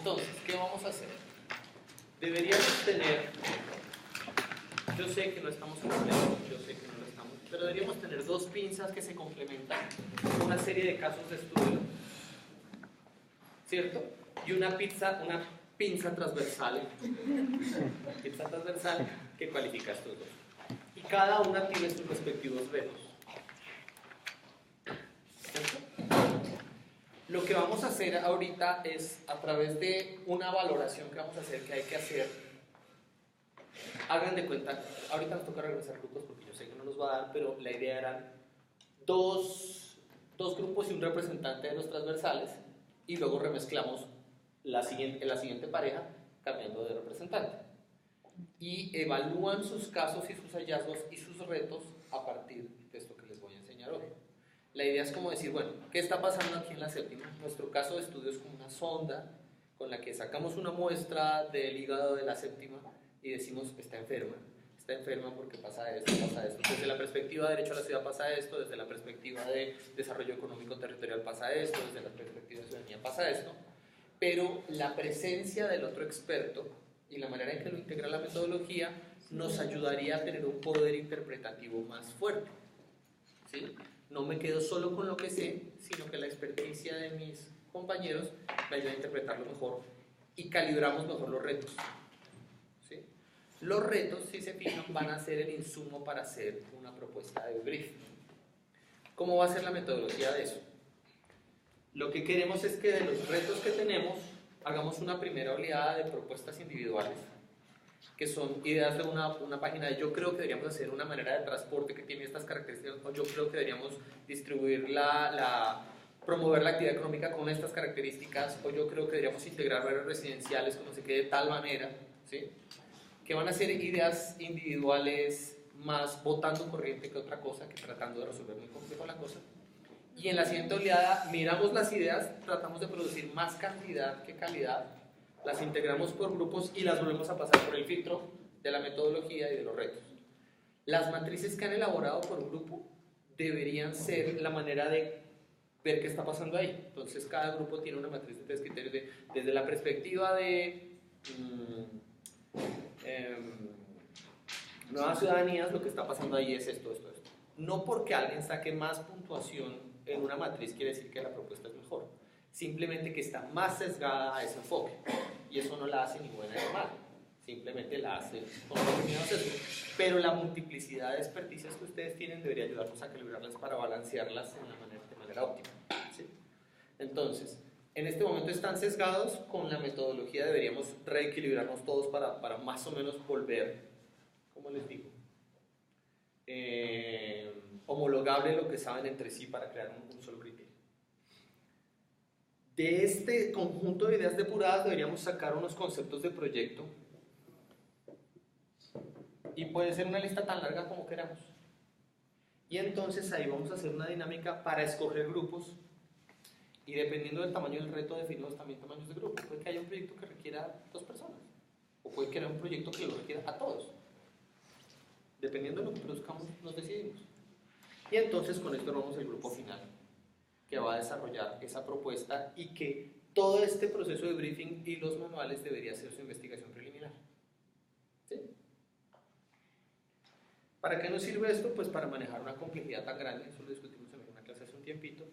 Entonces, ¿qué vamos a hacer? Deberíamos tener, yo sé que no estamos completos, yo sé que no lo estamos, pero deberíamos tener dos pinzas que se complementan, una serie de casos de estudio, ¿cierto? Y una pinza transversal que cualifica estos dos. Y cada una tiene sus respectivos retos. Lo que vamos a hacer ahorita es, a través de una valoración que vamos a hacer, que hay que hacer, hagan de cuenta, ahorita nos toca regresar grupos porque yo sé que no nos va a dar, pero la idea era dos grupos y un representante de los transversales, y luego remezclamos la siguiente pareja cambiando de representante. Y evalúan sus casos y sus hallazgos y sus retos a partir de esto que les voy a enseñar hoy. La idea es como decir, bueno, ¿qué está pasando aquí en la séptima? Nuestro caso de estudio es como una sonda con la que sacamos una muestra del hígado de la séptima y decimos, está enferma porque pasa esto. Desde la perspectiva de derecho a la ciudad pasa esto, desde la perspectiva de desarrollo económico territorial pasa esto, desde la perspectiva de ciudadanía pasa esto, pero la presencia del otro experto y la manera en que lo integra la metodología nos ayudaría a tener un poder interpretativo más fuerte, ¿sí? No me quedo solo con lo que sé, sino que la experticia de mis compañeros me ayuda a interpretarlo mejor y calibramos mejor los retos, ¿sí? Los retos, si se fijan, van a ser el insumo para hacer una propuesta de brief. ¿Cómo va a ser la metodología de eso? Lo que queremos es que de los retos que tenemos hagamos una primera oleada de propuestas individuales, que son ideas de una página de yo creo que deberíamos hacer una manera de transporte que tiene estas características, o yo creo que deberíamos distribuir promover la actividad económica con estas características, o yo creo que deberíamos integrar áreas residenciales con no sé qué de tal manera, ¿sí? Que van a ser ideas individuales más votando corriente que otra cosa, que tratando de resolver muy complejo la cosa. Y en la siguiente oleada miramos las ideas, tratamos de producir más cantidad que calidad, las integramos por grupos y las volvemos a pasar por el filtro de la metodología y de los retos. Las matrices que han elaborado por grupo deberían ser la manera de ver qué está pasando ahí. Entonces cada grupo tiene una matriz de 3 criterios desde la perspectiva de nuevas ciudadanías, lo que está pasando ahí es esto. No porque alguien saque más puntuación en una matriz quiere decir que la propuesta es mejor, simplemente que está más sesgada a ese enfoque, y eso no la hace ni buena ni mala, simplemente la hace con un determinado sesgo, pero la multiplicidad de experticias que ustedes tienen debería ayudarnos a calibrarlas para balancearlas de manera óptima, ¿sí? Entonces, en este momento están sesgados, con la metodología deberíamos reequilibrarnos todos para más o menos volver, ¿cómo les digo? Homologable lo que saben entre sí para crear un solo criterio. De este conjunto de ideas depuradas deberíamos sacar unos conceptos de proyecto, y puede ser una lista tan larga como queramos, y entonces ahí vamos a hacer una dinámica para escoger grupos, y dependiendo del tamaño del reto definimos también tamaños de grupo. Puede que haya un proyecto que requiera 2 personas, o puede que haya un proyecto que lo requiera a todos. Dependiendo de lo que produzcamos nos decidimos. Y entonces con esto vamos al grupo final, que va a desarrollar esa propuesta, y que todo este proceso de briefing y los manuales debería ser su investigación preliminar, ¿sí? ¿Para qué nos sirve esto? Pues para manejar una complejidad tan grande, eso lo discutimos en una clase hace un tiempito,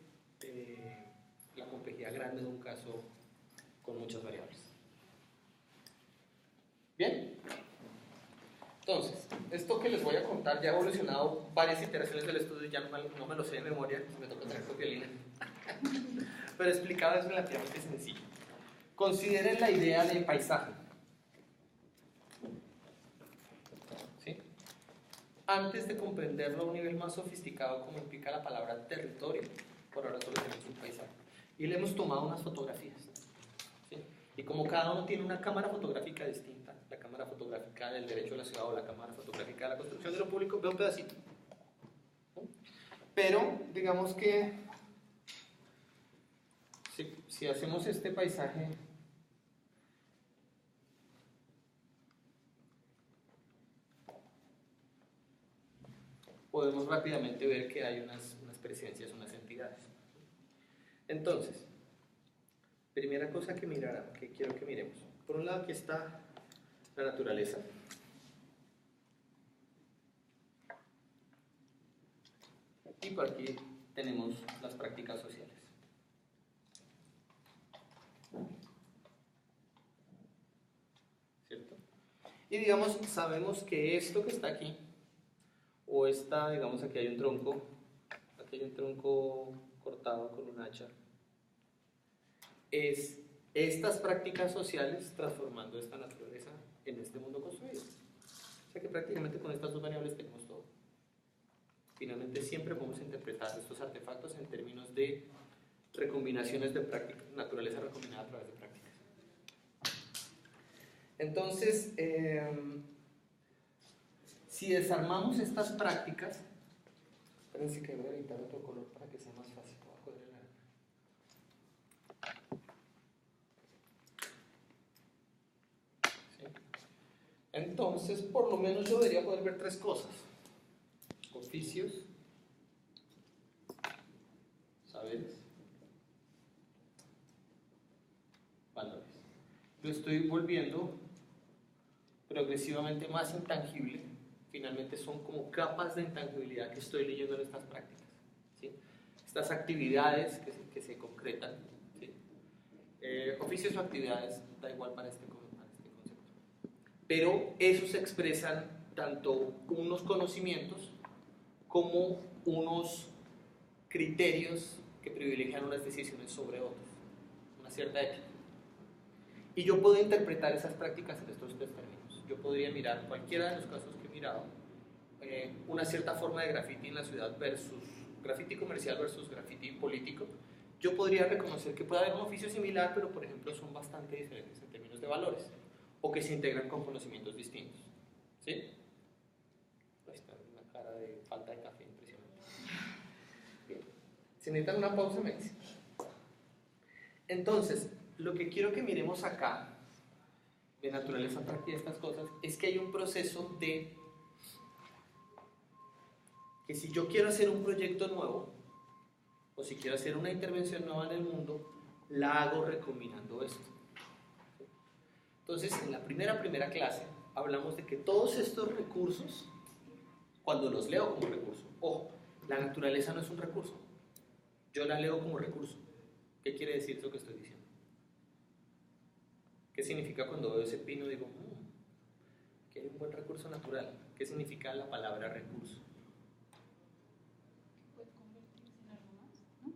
la complejidad grande de un caso con muchas variables. ¿Bien? Entonces, esto que les voy a contar ya ha evolucionado varias iteraciones del estudio, ya no me lo sé de memoria, me toca traer copiolina. Pero explicado es relativamente sencillo. Consideren la idea de paisaje, ¿sí? Antes de comprenderlo a un nivel más sofisticado, como implica la palabra territorio, por ahora solo tenemos un paisaje. Y le hemos tomado unas fotografías, ¿sí? Y como cada uno tiene una cámara fotográfica distinta, la cámara fotográfica del derecho a la ciudad o la cámara fotográfica de la construcción de lo público, veo un pedacito. Pero, digamos que si hacemos este paisaje, podemos rápidamente ver que hay unas presencias, unas entidades. Entonces, primera cosa que mirará, que quiero que miremos. Por un lado aquí está la naturaleza. Y por aquí tenemos las prácticas sociales. ¿Cierto? Y digamos, sabemos que esto que está aquí, o esta, digamos, aquí hay un tronco cortado con un hacha, es estas prácticas sociales transformando esta naturaleza en este mundo construido. O sea que prácticamente con estas dos variables tenemos todo. Finalmente siempre podemos interpretar estos artefactos en términos de recombinaciones de prácticas, naturaleza recombinada a través de prácticas. Entonces, si desarmamos estas prácticas, espérense que voy a editar otro color para que sea más fácil. Voy a joder el arma. ¿Sí? Entonces, por lo menos yo debería poder ver tres cosas: oficios, saberes, valores. Lo estoy volviendo progresivamente más intangible. Finalmente son como capas de intangibilidad que estoy leyendo en estas prácticas, ¿sí? Estas actividades que se concretan, ¿sí? Oficios o actividades, da igual para este concepto, pero esos expresan tanto unos conocimientos como unos criterios que privilegian unas decisiones sobre otras, una cierta ética. Y yo puedo interpretar esas prácticas en estos tres términos. Yo podría mirar cualquiera de los casos que he mirado, una cierta forma de graffiti en la ciudad versus graffiti comercial versus graffiti político. Yo podría reconocer que puede haber un oficio similar, pero por ejemplo son bastante diferentes en términos de valores, o que se integran con conocimientos distintos. ¿Sí? Ahí está una cara de falta de café impresionante. Bien. Si necesitan una pausa, me dicen. Entonces, lo que quiero que miremos acá, de naturaleza práctica de estas cosas, es que hay un proceso de que si yo quiero hacer un proyecto nuevo, o si quiero hacer una intervención nueva en el mundo, la hago recombinando esto. Entonces, en la primera clase, hablamos de que todos estos recursos, cuando los leo como recurso, ojo, la naturaleza no es un recurso, yo la leo como recurso. ¿Qué quiere decir eso que estoy diciendo? ¿Qué significa cuando veo ese pino? Digo, que hay un buen recurso natural. ¿Qué significa la palabra recurso? ¿Puede convertirse en algo más? ¿No?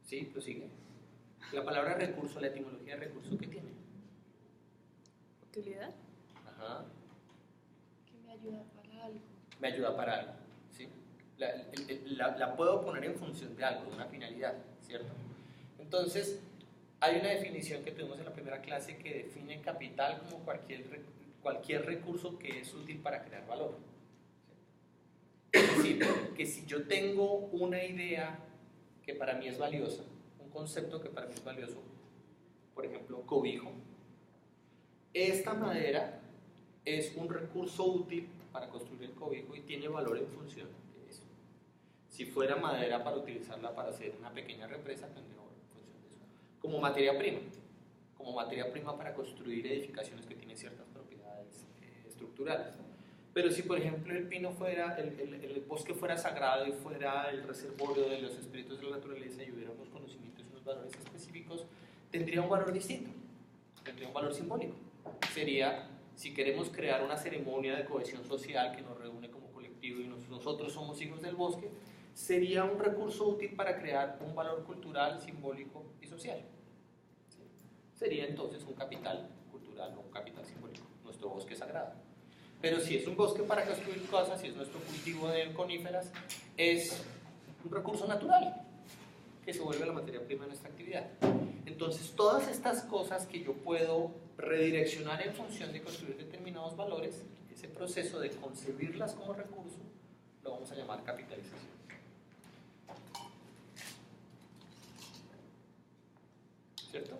Sí, prosigue. La palabra recurso, la etimología de recurso, ¿qué tiene? ¿Utilidad? Ajá. Que me ayuda para algo. Me ayuda para algo, ¿sí? La puedo poner en función de algo, de una finalidad, ¿cierto? Entonces, hay una definición que tuvimos en la primera clase que define capital como cualquier recurso que es útil para crear valor. Es decir, que si yo tengo una idea que para mí es valiosa, un concepto que para mí es valioso, por ejemplo, cobijo, esta madera es un recurso útil para construir el cobijo y tiene valor en función de eso. Si fuera madera para utilizarla para hacer una pequeña represa, tendría valor en función de eso. Como materia prima para construir edificaciones que tienen ciertas propiedades estructurales. Pero si por ejemplo el pino fuera, el bosque fuera sagrado y fuera el reservorio de los espíritus de la naturaleza y hubiera unos conocimientos y unos valores específicos, tendría un valor distinto, tendría un valor simbólico. Sería, si queremos crear una ceremonia de cohesión social que nos reúne como colectivo y nosotros somos hijos del bosque, sería un recurso útil para crear un valor cultural, simbólico y social. ¿Sí? Sería entonces un capital cultural o un capital simbólico, nuestro bosque sagrado. Pero si es un bosque para construir cosas, si es nuestro cultivo de coníferas, es un recurso natural que se vuelve la materia prima de nuestra actividad. Entonces, todas estas cosas que yo puedo redireccionar en función de construir determinados valores, ese proceso de concebirlas como recurso, lo vamos a llamar capitalización. ¿Cierto?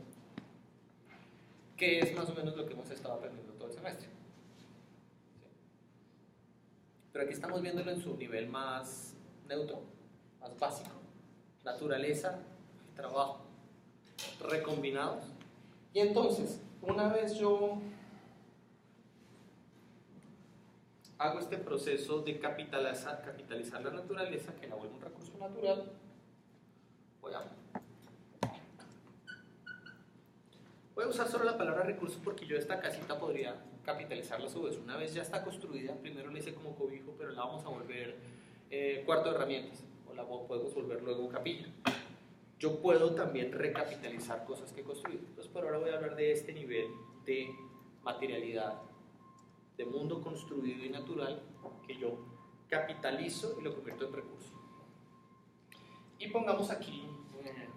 Que es más o menos lo que hemos estado aprendiendo todo el semestre. ¿Sí? Pero aquí estamos viéndolo en su nivel más neutro, más básico. Naturaleza y trabajo. recombinados. Y entonces, una vez yo hago este proceso de capitalizar la naturaleza, que la vuelve un recurso natural, voy a usar solo la palabra recurso porque yo esta casita podría capitalizarla a su vez. Una vez ya está construida, primero la hice como cobijo, pero la vamos a volver cuarto de herramientas, o la podemos volver luego capilla. Yo puedo también recapitalizar cosas que he construido. Entonces por ahora voy a hablar de este nivel de materialidad, de mundo construido y natural, que yo capitalizo y lo convierto en recurso. Y pongamos aquí,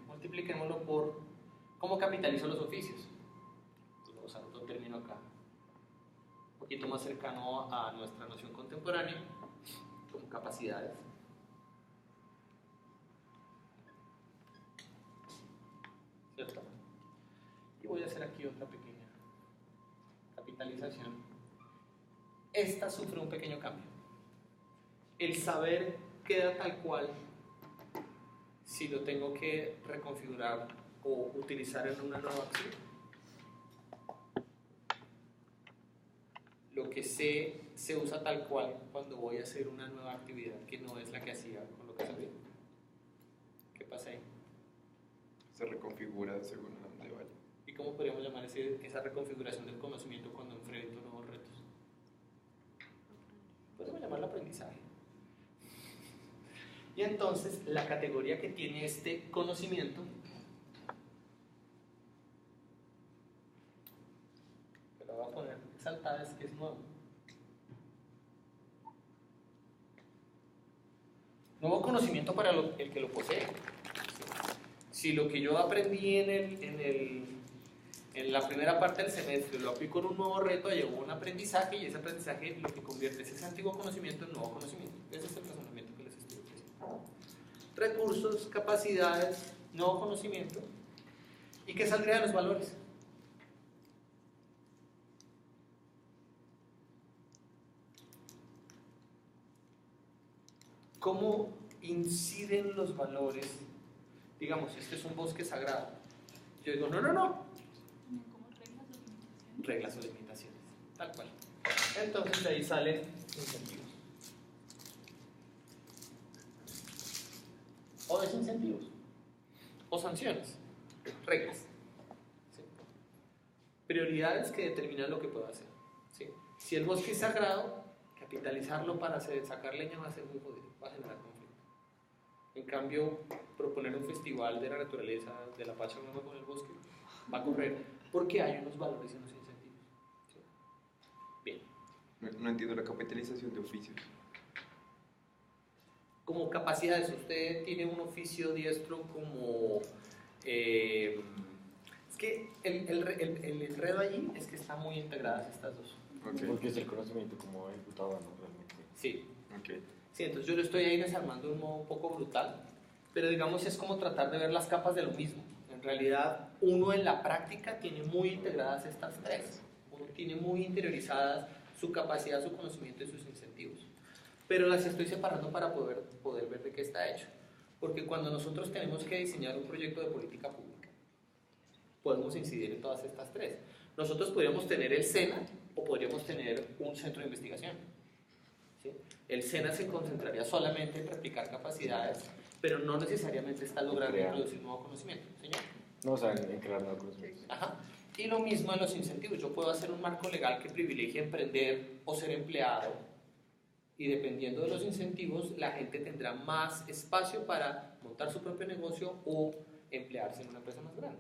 multipliquémoslo por cómo capitalizo los oficios. Voy a usar otro término acá, un poquito más cercano a nuestra noción contemporánea, como capacidades. ¿Cierto? Y voy a hacer aquí otra pequeña capitalización. Esta sufre un pequeño cambio. El saber queda tal cual si lo tengo que reconfigurar o utilizar en una nueva acción. Lo que sé se usa tal cual cuando voy a hacer una nueva actividad que no es la que hacía con lo que sabía. ¿Qué pasa ahí? Se reconfigura según a dónde vaya. ¿Y cómo podríamos llamar esa reconfiguración del conocimiento cuando enfrento nuevos retos? Podemos llamarlo aprendizaje. Y entonces la categoría que tiene este conocimiento, que lo voy a poner exaltada, es que es nuevo. Nuevo conocimiento para el que lo posee. Si lo que yo aprendí en la primera parte del semestre lo aplico en un nuevo reto, llegó un aprendizaje y ese aprendizaje lo que convierte es ese antiguo conocimiento en nuevo conocimiento. Ese es el razonamiento que les estoy ofreciendo. Recursos, capacidades, nuevo conocimiento. ¿Y qué saldría de los valores? ¿Cómo inciden los valores? Digamos, este es un bosque sagrado. Yo digo, no. Como reglas o limitaciones. Reglas o limitaciones, tal cual. Entonces de ahí salen incentivos. O desincentivos. O sanciones. Reglas. ¿Sí? Prioridades que determinan lo que puedo hacer. ¿Sí? Si el bosque es sagrado, capitalizarlo para sacar leña va a ser muy jodido, va a generar conflicto. En cambio, proponer un festival de la naturaleza, de la Pachamama con el bosque, va a correr porque hay unos valores y unos incentivos. ¿Sí? Bien. No entiendo la capitalización de oficios. Como capacidades, usted tiene un oficio diestro como... es que el enredo allí es que están muy integradas estas dos. Okay. Porque es el conocimiento como ejecutado, ¿no? Realmente. Sí. Okay. Sí, entonces yo lo estoy ahí desarmando de un modo un poco brutal, pero digamos es como tratar de ver las capas de lo mismo. En realidad, uno en la práctica tiene muy integradas estas tres. Uno tiene muy interiorizadas su capacidad, su conocimiento y sus incentivos. Pero las estoy separando para poder ver de qué está hecho. Porque cuando nosotros tenemos que diseñar un proyecto de política pública, podemos incidir en todas estas tres. Nosotros podríamos tener el SENA o podríamos tener un centro de investigación. ¿Sí? El SENA se concentraría solamente en replicar capacidades, pero no necesariamente está logrando introducir nuevo conocimiento. ¿Señor? No, o sea, en crear nuevos conocimientos. Ajá. Y lo mismo en los incentivos. Yo puedo hacer un marco legal que privilegie emprender o ser empleado, y dependiendo de los incentivos, la gente tendrá más espacio para montar su propio negocio o emplearse en una empresa más grande.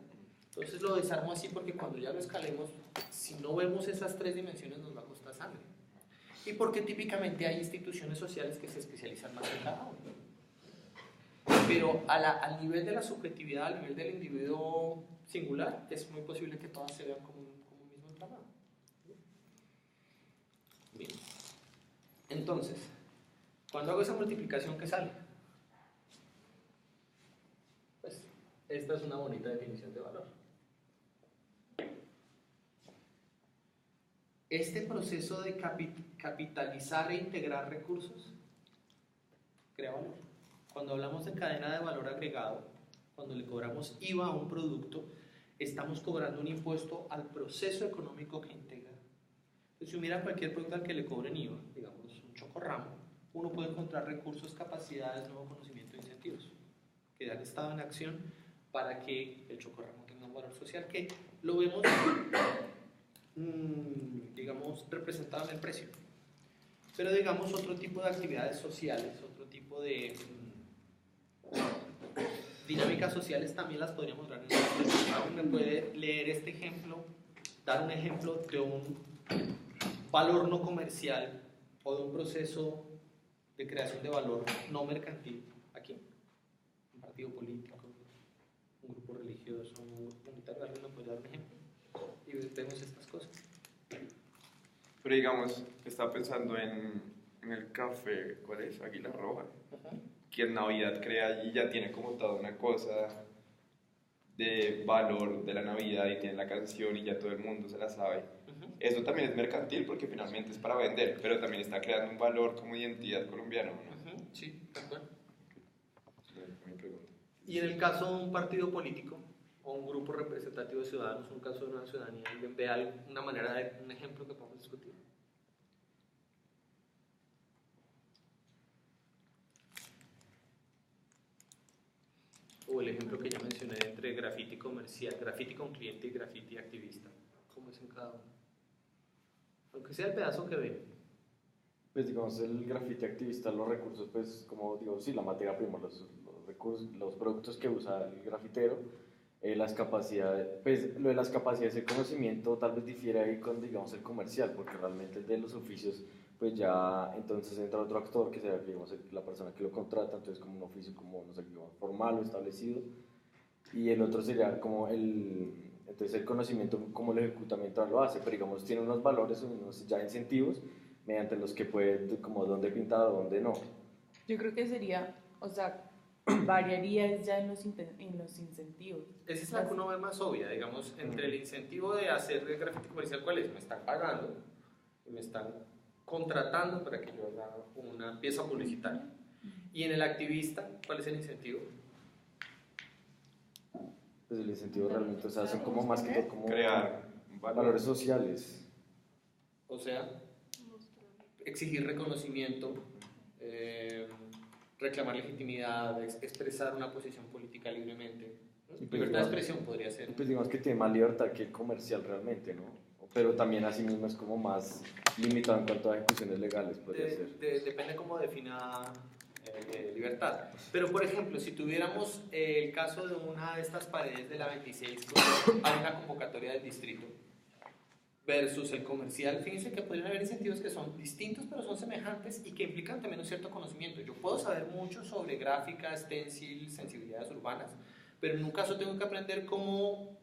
Entonces lo desarmo así porque cuando ya lo escalemos, si no vemos esas tres dimensiones nos va a costar sangre. Y porque típicamente hay instituciones sociales que se especializan más en cada uno. Pero al nivel de la subjetividad, al nivel del individuo singular, es muy posible que todas se vean como un mismo entramado. Bien. Entonces, cuando hago esa multiplicación, ¿qué sale? Pues esta es una bonita definición de valor. Este proceso de capitalizar e integrar recursos crea valor. Cuando hablamos de cadena de valor agregado, cuando le cobramos IVA a un producto, estamos cobrando un impuesto al proceso económico que integra. Entonces, si mira cualquier producto al que le cobren IVA, digamos un chocorramo, uno puede encontrar recursos, capacidades, nuevo conocimiento e incentivos que han estado en acción para que el chocorramo tenga un valor social que lo vemos, digamos, representado en el precio. Pero digamos otro tipo de actividades sociales, otro tipo de dinámicas sociales también las podríamos dar en este. ¿Alguien me puede leer este ejemplo, dar un ejemplo de un valor no comercial o de un proceso de creación de valor no mercantil aquí? Un partido político, un grupo religioso, un grupo comunitario. ¿Alguien me puede dar un ejemplo? Y vemos estas cosas. Pero digamos, estaba pensando en el café, ¿cuál es? Águila Roja. Que en Navidad crea y ya tiene como toda una cosa de valor de la Navidad y tiene la canción y ya todo el mundo se la sabe. Eso también es mercantil porque finalmente es para vender, pero también está creando un valor como identidad colombiana, ¿no? Sí, de acuerdo. Mi pregunta. Y en el caso de un partido político o un grupo representativo de ciudadanos, un caso de una ciudadanía, ¿alguien ve una manera de un ejemplo que podemos discutir? O el ejemplo que ya mencioné entre graffiti comercial, graffiti con cliente y graffiti activista. ¿Cómo es en cada uno? Aunque sea el pedazo que ven. Pues digamos, el grafiti activista, los recursos, pues como digo, sí, la materia prima, los recursos, los productos que usa el grafitero, las capacidades, pues lo de las capacidades de conocimiento tal vez difiere ahí con, digamos, el comercial, porque realmente el de los oficios, pues ya entonces entra otro actor que sea, digamos, la persona que lo contrata, entonces como un oficio, como, no sé, digamos, formal o establecido, y el otro sería como entonces el conocimiento, cómo lo ejecuta mientras lo hace, pero digamos, tiene unos valores, unos ya incentivos, mediante los que puede, como dónde pintar o dónde no. Yo creo que sería, o sea, variaría ya en los incentivos. Esa es la que uno ve más obvia, digamos, entre el incentivo de hacer el graffiti comercial, ¿cuál es? Me están pagando y me están contratando para que yo haga una pieza publicitaria. Y en el activista, ¿cuál es el incentivo? Pues el incentivo realmente, o sea, son como más que todo como Crear valores sociales. O sea, exigir reconocimiento, reclamar legitimidad, expresar una posición política libremente. ¿No? Y pues, Libertad de expresión podría ser. Pues digamos que tiene más libertad que el comercial realmente, ¿no? Pero también así mismo es como más limitado en cuanto a ejecuciones legales, podría ser. Depende cómo defina libertad. Pero, por ejemplo, si tuviéramos el caso de una de estas paredes de la 26, donde hay una convocatoria del distrito, versus el comercial, fíjense que podrían haber incentivos que son distintos, pero son semejantes y que implican también un cierto conocimiento. Yo puedo saber mucho sobre gráfica, stencil, sensibilidades urbanas, pero en un caso tengo que aprender cómo,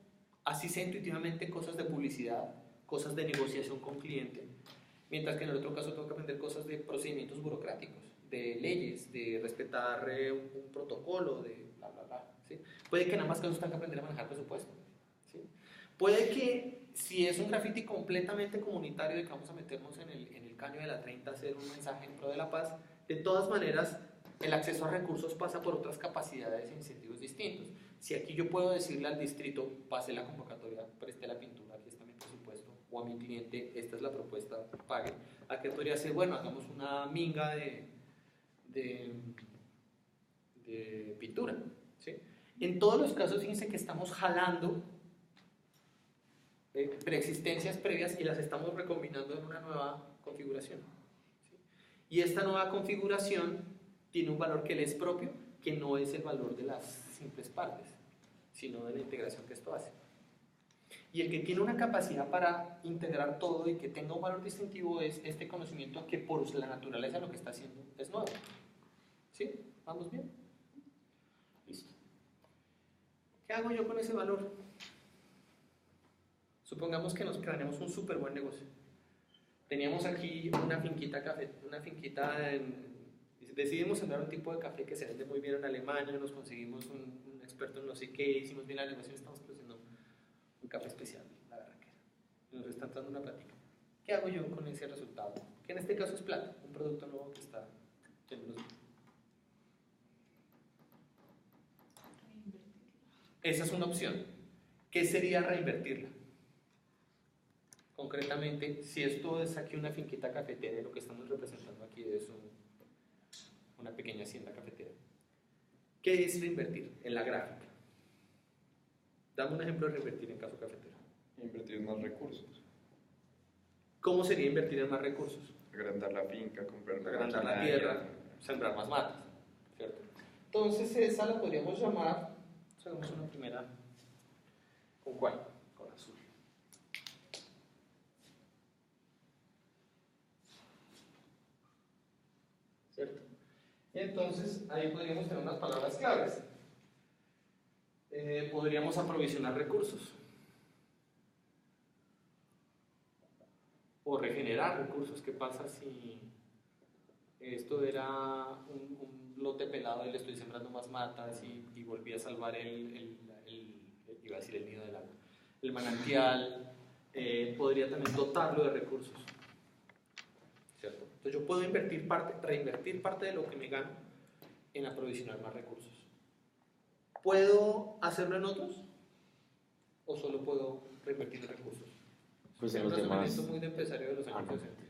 así sea intuitivamente, cosas de publicidad, cosas de negociación con cliente, mientras que en el otro caso tengo que aprender cosas de procedimientos burocráticos, de leyes, de respetar un protocolo, de bla, bla, bla. ¿Sí? Puede que en ambos casos tenga que aprender a manejar presupuesto. ¿Sí? Puede que si es un graffiti completamente comunitario de que vamos a meternos en el caño de la 30 a hacer un mensaje en pro de la paz, de todas maneras el acceso a recursos pasa por otras capacidades e incentivos distintos. Si aquí yo puedo decirle al distrito, pase la convocatoria, preste la pintura, aquí está mi presupuesto, o a mi cliente, esta es la propuesta, pague, aquí podría ser, bueno, hagamos una minga de pintura. ¿Sí? En todos los casos, fíjense que estamos jalando preexistencias previas y las estamos recombinando en una nueva configuración. ¿Sí? Y esta nueva configuración tiene un valor que le es propio, que no es el valor de las simples partes, sino de la integración que esto hace. Y el que tiene una capacidad para integrar todo y que tenga un valor distintivo es este conocimiento que por la naturaleza de lo que está haciendo es nuevo. ¿Sí? ¿Vamos bien? Listo. ¿Qué hago yo con ese valor? Supongamos que nos craneamos un súper buen negocio. Teníamos aquí una finquita café, decidimos sembrar un tipo de café que se vende muy bien en Alemania, nos conseguimos un experto en no sé qué, hicimos bien la negociación, estamos produciendo un café especial, la verdad que nos está entrando una plática. ¿Qué hago yo con ese resultado? Que en este caso es plata, un producto nuevo que está en los... esa es una opción. ¿Qué sería reinvertirla? Concretamente, si esto es aquí una finquita cafetera, y lo que estamos representando aquí es una pequeña hacienda cafetera. ¿Qué es reinvertir en la gráfica? Dame un ejemplo de reinvertir en caso cafetero. Invertir en más recursos. ¿Cómo sería invertir en más recursos? Agrandar la finca, comprar una Agrandar la maquinaria. tierra, sembrar más matas, ¿cierto? Entonces esa la podríamos llamar, hagamos una primera, ¿con cuál? Con azul. ¿Cierto? Y entonces ahí podríamos tener unas palabras claves. Podríamos aprovisionar recursos o regenerar recursos. ¿Qué pasa si esto era un lote pelado y le estoy sembrando más matas y volví a salvar iba a decir el nido del agua, el manantial? Podría también dotarlo de recursos, ¿cierto? Entonces yo puedo reinvertir parte de lo que me gano en aprovisionar más recursos. ¿Puedo hacerlo en otros? ¿O solo puedo reinvertir en recursos? Pues Es en un los demás. razonamiento muy de empresario de los años Ajá. 60.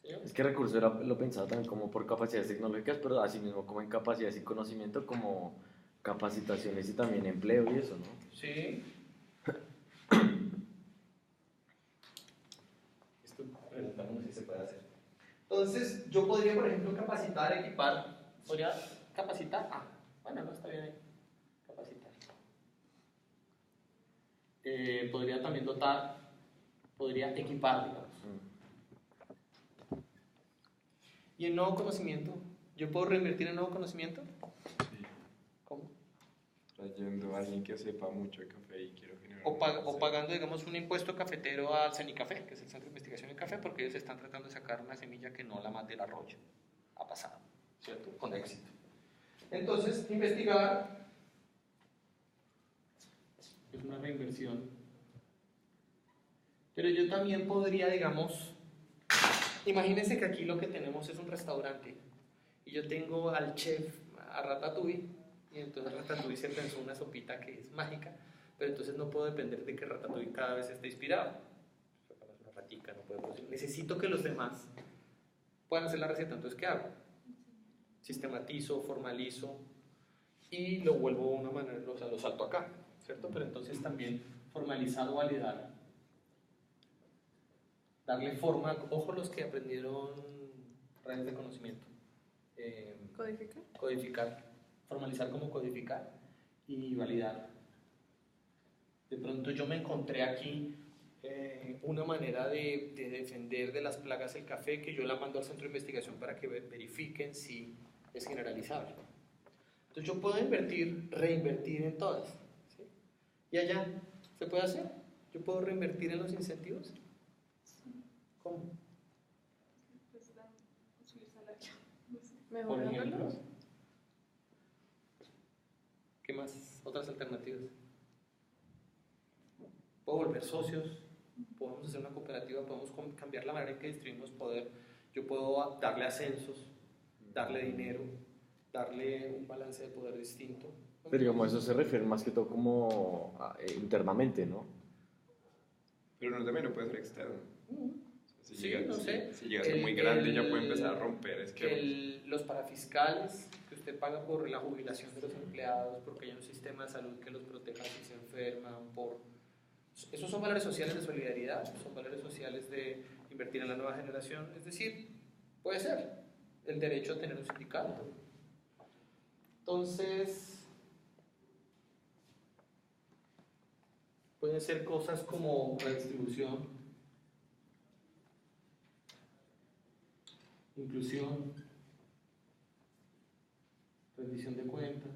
¿Señor? Es que recurso era, lo pensaba también como por capacidades tecnológicas, pero así mismo como en capacidades y conocimiento, como capacitaciones y también empleo y eso, ¿no? Sí. Esto preguntamos si se puede hacer. Entonces, yo podría, por ejemplo, capacitar, equipar. ¿Podría capacitar? Ah, bueno, no está bien ahí. Capacitar. Podría también dotar, podría equipar, digamos. ¿Y en nuevo conocimiento? ¿Yo puedo reinvertir en nuevo conocimiento? Sí. ¿Cómo? Trayendo a alguien que sepa mucho de café y quiero generar. O pagando, digamos, un impuesto cafetero al CENICAFé, que es el Centro de Investigación en Café, porque ellos están tratando de sacar una semilla que no la mate el arroyo. Ha pasado, ¿cierto? Con éxito. Entonces, investigar es una reinversión. Pero yo también podría, digamos, imagínense que aquí lo que tenemos es un restaurante y yo tengo al chef, a Ratatouille, y entonces Ratatouille se pensó una sopita que es mágica, pero entonces no puedo depender de que Ratatouille cada vez esté inspirado. Una ratica, no puedo producir. Necesito que los demás puedan hacer la receta, entonces ¿qué hago? Sistematizo, formalizo y lo vuelvo de una manera, o sea, lo salto acá, ¿cierto? Pero entonces también formalizar o validar, darle forma, ojo los que aprendieron redes de conocimiento. Codificar, formalizar como codificar y validar. De pronto yo me encontré aquí una manera de defender de las plagas el café que yo la mando al centro de investigación para que verifiquen si es generalizable. Entonces yo puedo reinvertir en todas, ¿sí? Y allá se puede hacer. Yo puedo reinvertir en los incentivos. ¿Cómo? Por ejemplo. ¿Qué más? Otras alternativas. Puedo volver socios, podemos hacer una cooperativa, podemos cambiar la manera en que distribuimos poder. Yo puedo darle ascensos, darle dinero, darle un balance de poder distinto. Pero digamos, eso se refiere más que todo como internamente, ¿no? Pero no, también no puede ser externo. Si Sí, llega, no sé. Si llega a ser muy grande, ya puede empezar a romper esquemas. Los parafiscales que usted paga por la jubilación de los empleados, porque hay un sistema de salud que los proteja si se enferman, esos son valores sociales de solidaridad, son valores sociales de invertir en la nueva generación. Es decir, puede ser el derecho a tener un sindicato. Entonces, pueden ser cosas como redistribución, inclusión, rendición de cuentas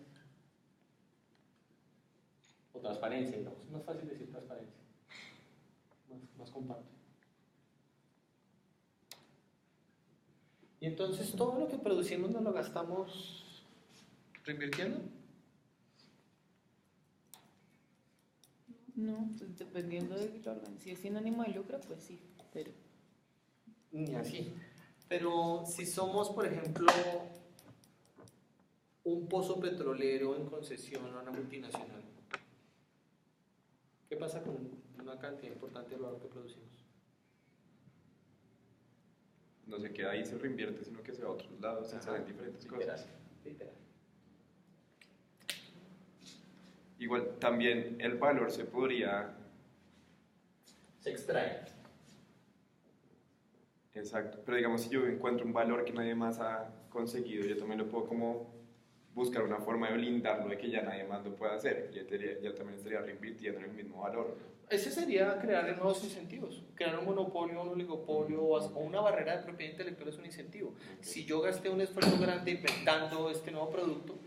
o transparencia, digamos. Es más fácil decir transparencia, más compacto. Y entonces todo lo que producimos nos lo gastamos reinvirtiendo. No, pues dependiendo de la organización. Si es sin ánimo de lucro, pues sí, pero... Ni así. Pero si somos, por ejemplo, un pozo petrolero en concesión a una multinacional, ¿Qué pasa con una cantidad importante de valor que producimos? No se queda ahí, se reinvierte, sino que se va a otros lados, se hacen diferentes cosas. Literal. Igual, también el valor se podría... Se extrae. Exacto, pero digamos, si yo encuentro un valor que nadie más ha conseguido, yo también lo puedo como buscar una forma de blindarlo, de que ya nadie más lo pueda hacer. Ya también estaría reinvirtiendo en el mismo valor. Ese sería crear nuevos incentivos. Crear un monopolio, un oligopolio o una barrera de propiedad intelectual es un incentivo. Si yo gasté un esfuerzo grande inventando este nuevo producto,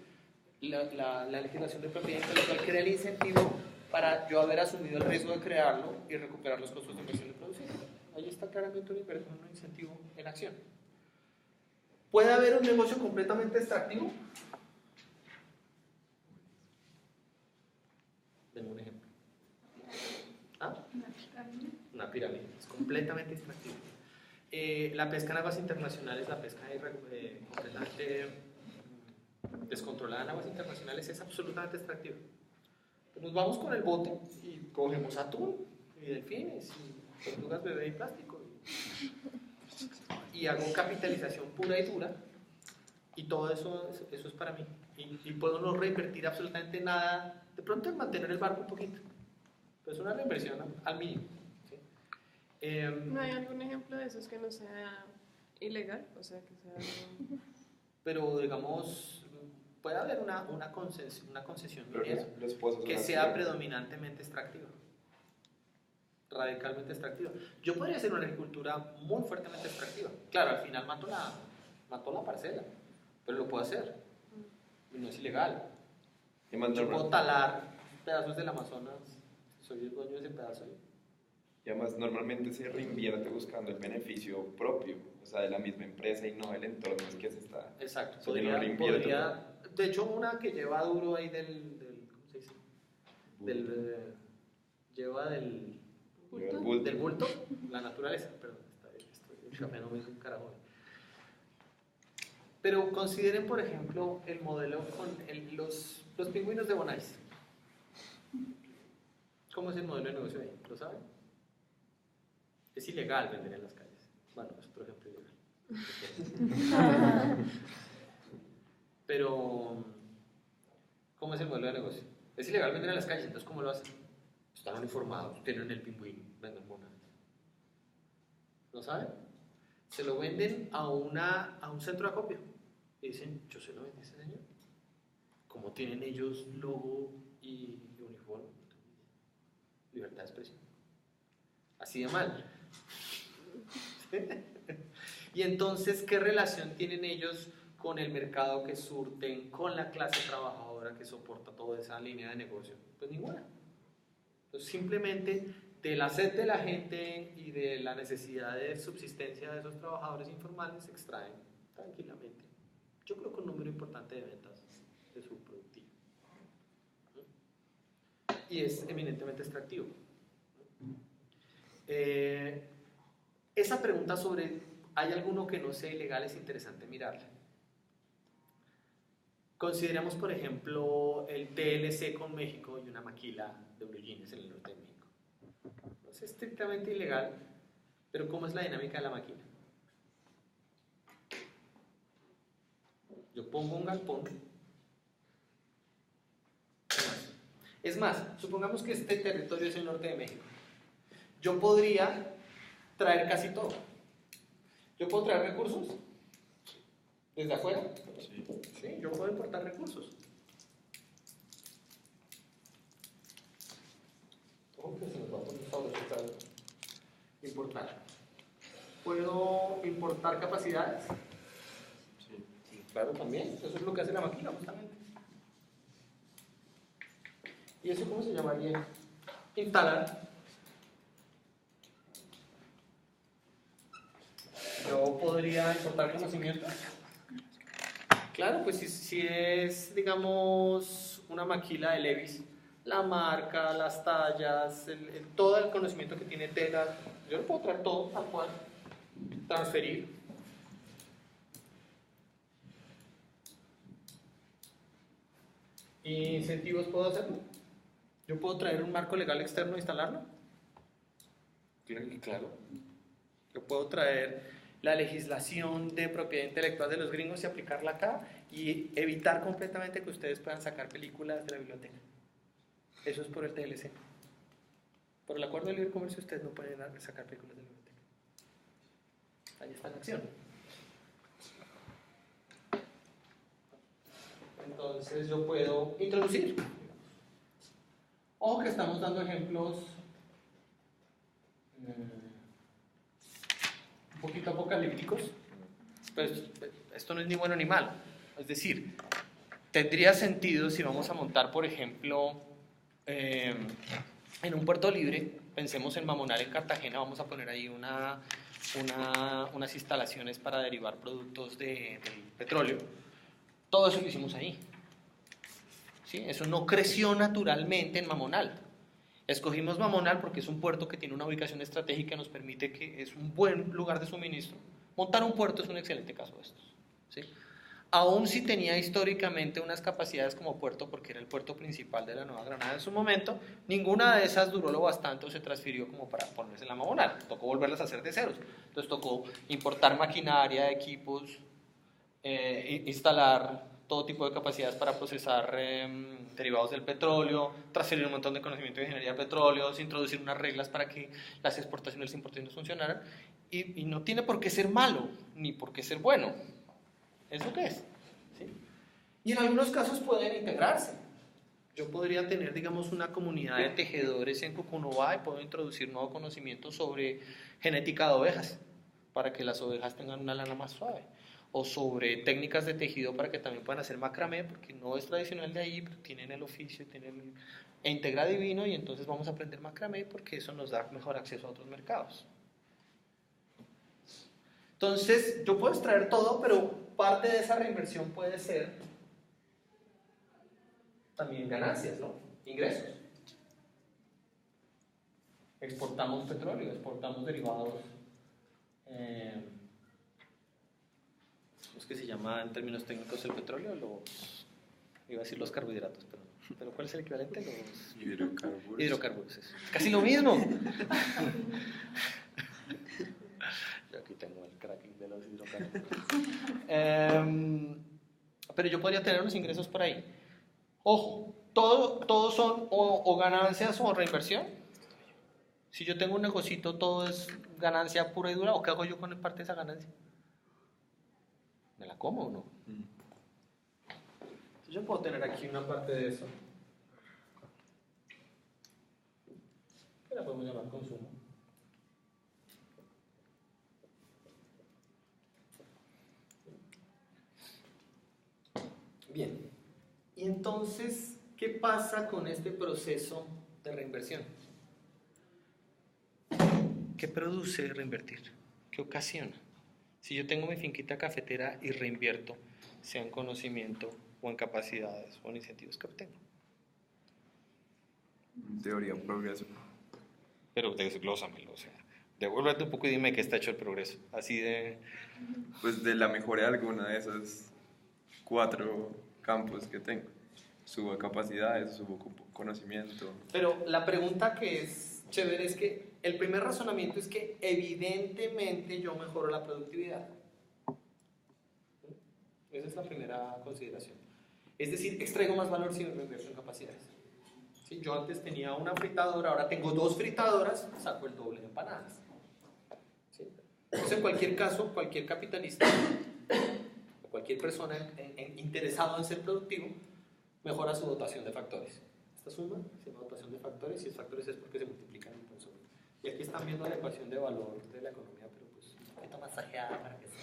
la legislación de propiedad intelectual crea el incentivo para yo haber asumido el riesgo de crearlo y recuperar los costos de inversión de producirlo. Ahí está claramente una inversión, un incentivo en acción. ¿Puede haber un negocio completamente extractivo? Denme un ejemplo. ¿Ah? Una pirámide. Es completamente extractivo. La pesca en aguas internacionales, la pesca completamente descontrolada en aguas internacionales es absolutamente extractiva. Nos vamos con el bote y cogemos atún y delfines y tortugas bebé y plástico y hago capitalización pura y dura y todo eso es para mí y puedo no reinvertir absolutamente nada, de pronto en mantener el barco un poquito, pero es una reinversión al mínimo, ¿sí? ¿No hay algún ejemplo de esos que no sea ilegal? O sea, que sea algo... Pero digamos puede haber una concesión minera que que sea predominantemente extractiva, radicalmente extractiva. Yo podría hacer una agricultura muy fuertemente extractiva. Claro, al final mato la parcela, pero lo puedo hacer. Y no es ilegal. Yo puedo talar pedazos del Amazonas, soy el dueño de ese pedazo. Y además normalmente se reinvierte buscando el beneficio propio, o sea, de la misma empresa y no del entorno en que se está. Exacto. O sea, yo no reinvierto. De hecho, una que lleva duro ahí ¿cómo se dice? Lleva del bulto, la naturaleza, perdón, estoy chapeando un carajo. Pero consideren, por ejemplo, el modelo con los pingüinos de Bonais. ¿Cómo es el modelo de negocio ahí? ¿Lo saben? Es ilegal vender en las calles. Bueno, es otro ejemplo ilegal. Pero, ¿cómo es el modelo de negocio? Es ilegal vender en las calles, entonces ¿cómo lo hacen? Están informados, tienen el pingüino, venden monas. ¿No saben? Se lo venden a un centro de acopio. Y dicen, yo se lo vendí a ese señor. Como tienen ellos logo y uniforme, libertad de expresión. Así de mal. Y entonces, ¿qué relación tienen ellos con el mercado que surten, con la clase trabajadora que soporta toda esa línea de negocio? Pues ninguna. Entonces, simplemente de la sed de la gente y de la necesidad de subsistencia de esos trabajadores informales se extraen tranquilamente. Yo creo que un número importante de ventas de su productivo. Y es eminentemente extractivo. Esa pregunta sobre ¿hay alguno que no sea ilegal? Es interesante mirarla. Consideremos, por ejemplo, el TLC con México y una maquila de blue jeans en el norte de México. No es estrictamente ilegal, pero ¿cómo es la dinámica de la maquila? Yo pongo un galpón. Es más, supongamos que este territorio es el norte de México. Yo podría traer casi todo. Yo puedo traer recursos desde afuera. Sí, yo puedo importar recursos. Ojo que se nos va a poner favorito importar. ¿Puedo importar capacidades? Sí, claro, también. Eso es lo que hace la máquina, justamente. ¿Y eso cómo se llamaría? Instalar. Yo podría importar conocimiento. Claro, pues si es, digamos, una maquila de Levi's, la marca, las tallas, todo el conocimiento que tiene tela, yo lo puedo traer todo tal cual, transferir. ¿Y incentivos puedo hacerlo? ¿Yo puedo traer un marco legal externo e instalarlo? Claro. Yo puedo traer la legislación de propiedad intelectual de los gringos y aplicarla acá y evitar completamente que ustedes puedan sacar películas de la biblioteca. Eso es por el TLC. Por el Acuerdo de Libre Comercio ustedes no pueden sacar películas de la biblioteca. Ahí está en acción. Entonces yo puedo introducir. Ojo que estamos dando ejemplos un poquito apocalípticos, pues esto no es ni bueno ni malo. Es decir, tendría sentido si vamos a montar, por ejemplo, en un puerto libre, pensemos en Mamonal, en Cartagena, vamos a poner ahí unas instalaciones para derivar productos del petróleo. Todo eso lo hicimos ahí. ¿Sí? Eso no creció naturalmente en Mamonal. Escogimos Mamonal porque es un puerto que tiene una ubicación estratégica, nos permite que es un buen lugar de suministro. Montar un puerto es un excelente caso de estos. ¿Sí? Aún si tenía históricamente unas capacidades como puerto, porque era el puerto principal de la Nueva Granada en su momento, ninguna de esas duró lo bastante o se transfirió como para ponerse en la Mamonal. Tocó volverlas a hacer de ceros. Entonces tocó importar maquinaria, equipos, instalar todo tipo de capacidades para procesar derivados del petróleo, transferir un montón de conocimiento de ingeniería de petróleos, introducir unas reglas para que las exportaciones y las importaciones funcionaran, y no tiene por qué ser malo, ni por qué ser bueno, es lo que es. ¿Sí? Y en algunos casos pueden integrarse. Yo podría tener, digamos, una comunidad de tejedores en Cucunubá y puedo introducir nuevo conocimiento sobre genética de ovejas, para que las ovejas tengan una lana más suave, o sobre técnicas de tejido para que también puedan hacer macramé, porque no es tradicional de ahí, pero tienen el oficio, e integra divino, y entonces vamos a aprender macramé porque eso nos da mejor acceso a otros mercados. Entonces, yo puedo extraer todo, pero parte de esa reinversión puede ser también ganancias, ¿no? Ingresos. Exportamos petróleo, exportamos derivados, ¿cómo es que se llama en términos técnicos el petróleo? Iba a decir los carbohidratos, pero ¿cuál es el equivalente? Los hidrocarburos. Eso. Casi lo mismo. Yo aquí tengo el cracking de los hidrocarburos. Pero yo podría tener unos ingresos por ahí. Ojo, todos son o ganancias o reinversión. Si yo tengo un negocito, todo es ganancia pura y dura, ¿o qué hago yo con parte de esa ganancia? ¿Me la como o no? Entonces yo puedo tener aquí una parte de eso. ¿Qué la podemos llamar consumo? Bien. Y entonces, ¿qué pasa con este proceso de reinversión? ¿Qué produce reinvertir? ¿Qué ocasiona? Si yo tengo mi finquita cafetera y reinvierto, sea en conocimiento o en capacidades o en incentivos que obtengo. En teoría, un progreso. Pero desglósamelo, o sea, devuélvete un poco y dime qué está hecho el progreso. Así de... Pues de la mejora de alguna de esos 4 campos que tengo. Subo capacidades, subo conocimiento. Pero la pregunta que es chévere es que el primer razonamiento es que evidentemente yo mejoro la productividad. Esa es la primera consideración. Es decir, extraigo más valor si me reinvierto en capacidades. ¿Sí? Yo antes tenía una fritadora, ahora tengo 2 fritadoras, saco el doble de empanadas. ¿Sí? Entonces, en cualquier caso, cualquier capitalista o cualquier persona interesado en ser productivo mejora su dotación de factores. Esta suma se llama dotación de factores, y es factores es porque se multiplican en un solo. Y aquí están viendo la ecuación de valor de la economía, pero pues un poquito masajeada para que se...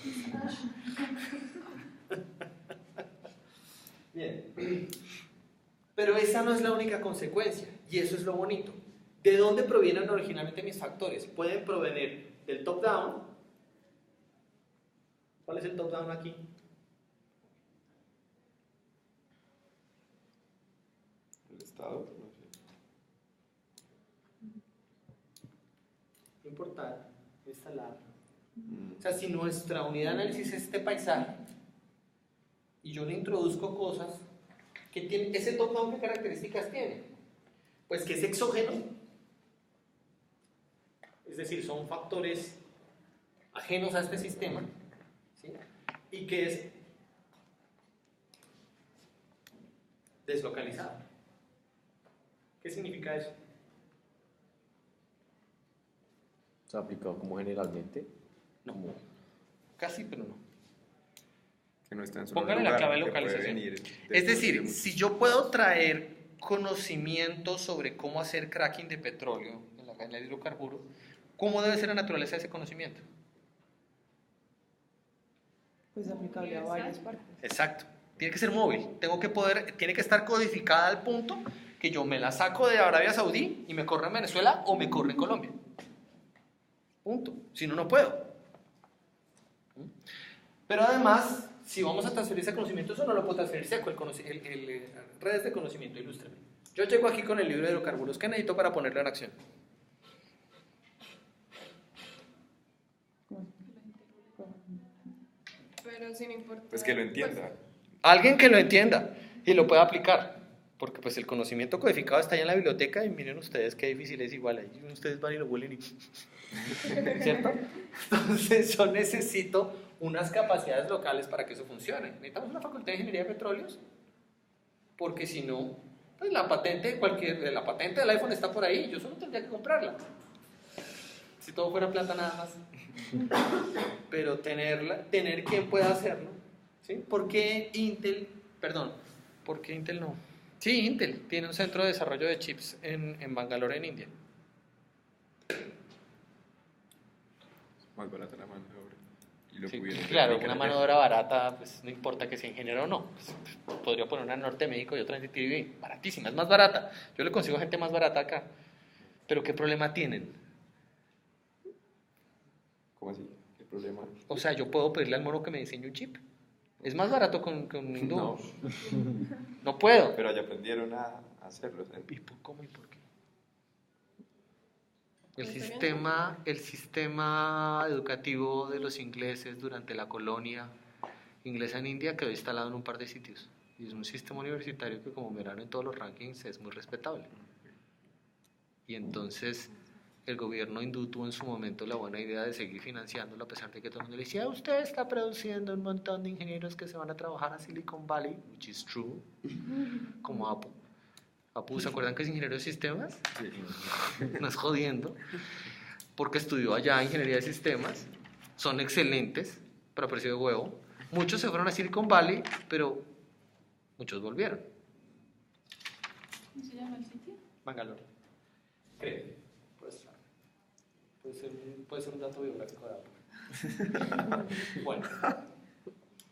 Bien. Pero esa no es la única consecuencia, y eso es lo bonito. ¿De dónde provienen originalmente mis factores? Pueden provenir del top-down. ¿Cuál es el top-down aquí? El Estado, no sé. Importar, instalar. O sea, si nuestra unidad de análisis es este paisaje y yo le introduzco cosas que tienen, ese top-down, ¿qué características tiene? Pues que es exógeno, es decir, son factores ajenos a este sistema, ¿sí? Y que es deslocalizado. ¿Qué significa eso? ¿Se ha aplicado como generalmente? No, casi, pero no. Que no está en solo Póngale la lugar, clave de que puede localización. venir Es decir, muchos- si yo puedo traer conocimiento sobre cómo hacer cracking de petróleo en el hidrocarburo, ¿cómo debe ser la naturaleza de ese conocimiento? Pues aplicable a varias partes. Exacto. Tiene que ser móvil. Tiene que estar codificada al punto que yo me la saco de Arabia Saudí y me corre en Venezuela o me corre en Colombia. Punto. Si no, no puedo. Pero además, si vamos a transferir ese conocimiento, eso no lo puedo transferir seco, redes de conocimiento, ilústreme. Yo llego aquí con el libro de hidrocarburos. ¿Qué necesito para ponerlo en acción? Pero sin importar. Pues que lo entienda. Alguien que lo entienda y lo pueda aplicar. Porque pues el conocimiento codificado está ahí en la biblioteca y miren ustedes qué difícil es igual. Ahí ustedes van y lo huelen y... ¿Cierto? Entonces yo necesito unas capacidades locales para que eso funcione. Necesitamos una facultad de ingeniería de petróleos. Porque si no, pues la patente del iPhone está por ahí. Yo solo tendría que comprarla. Si todo fuera plata nada más. Pero tener quien pueda hacerlo. ¿Sí? ¿Por qué Intel no? Sí, Intel tiene un centro de desarrollo de chips en Bangalore, en India. Más barata la mano de obra. Y lo Sí, pudieron claro, replicar una allá. mano de obra barata, pues no importa que sea ingeniero o no. Pues, podría poner una en Norte de México y otra en TTV. Baratísima, es más barata. Yo le consigo gente más barata acá. Pero ¿qué problema tienen? ¿Cómo así? ¿Qué problema? O sea, yo puedo pedirle al mono que me diseñe un chip. Es más barato con hindú. No, No puedo. pero ya aprendieron a hacerlo. ¿Sí? ¿Cómo y por qué? ¿Está El sistema educativo de los ingleses durante la colonia inglesa en India quedó instalado en un par de sitios. Y es un sistema universitario que, como verán en todos los rankings, es muy respetable. Y entonces el gobierno hindú tuvo en su momento la buena idea de seguir financiándolo, a pesar de que todo el mundo le decía: usted está produciendo un montón de ingenieros que se van a trabajar a Silicon Valley, which is true, como Apu. Apu, ¿se acuerdan que es ingeniero de sistemas? Sí. No es jodiendo, porque estudió allá ingeniería de sistemas, son excelentes, pero a precio de huevo. Muchos se fueron a Silicon Valley, pero muchos volvieron. ¿Cómo se llama el sitio? Bangalore. Creo. Puede ser un dato biográfico de Apu. Bueno,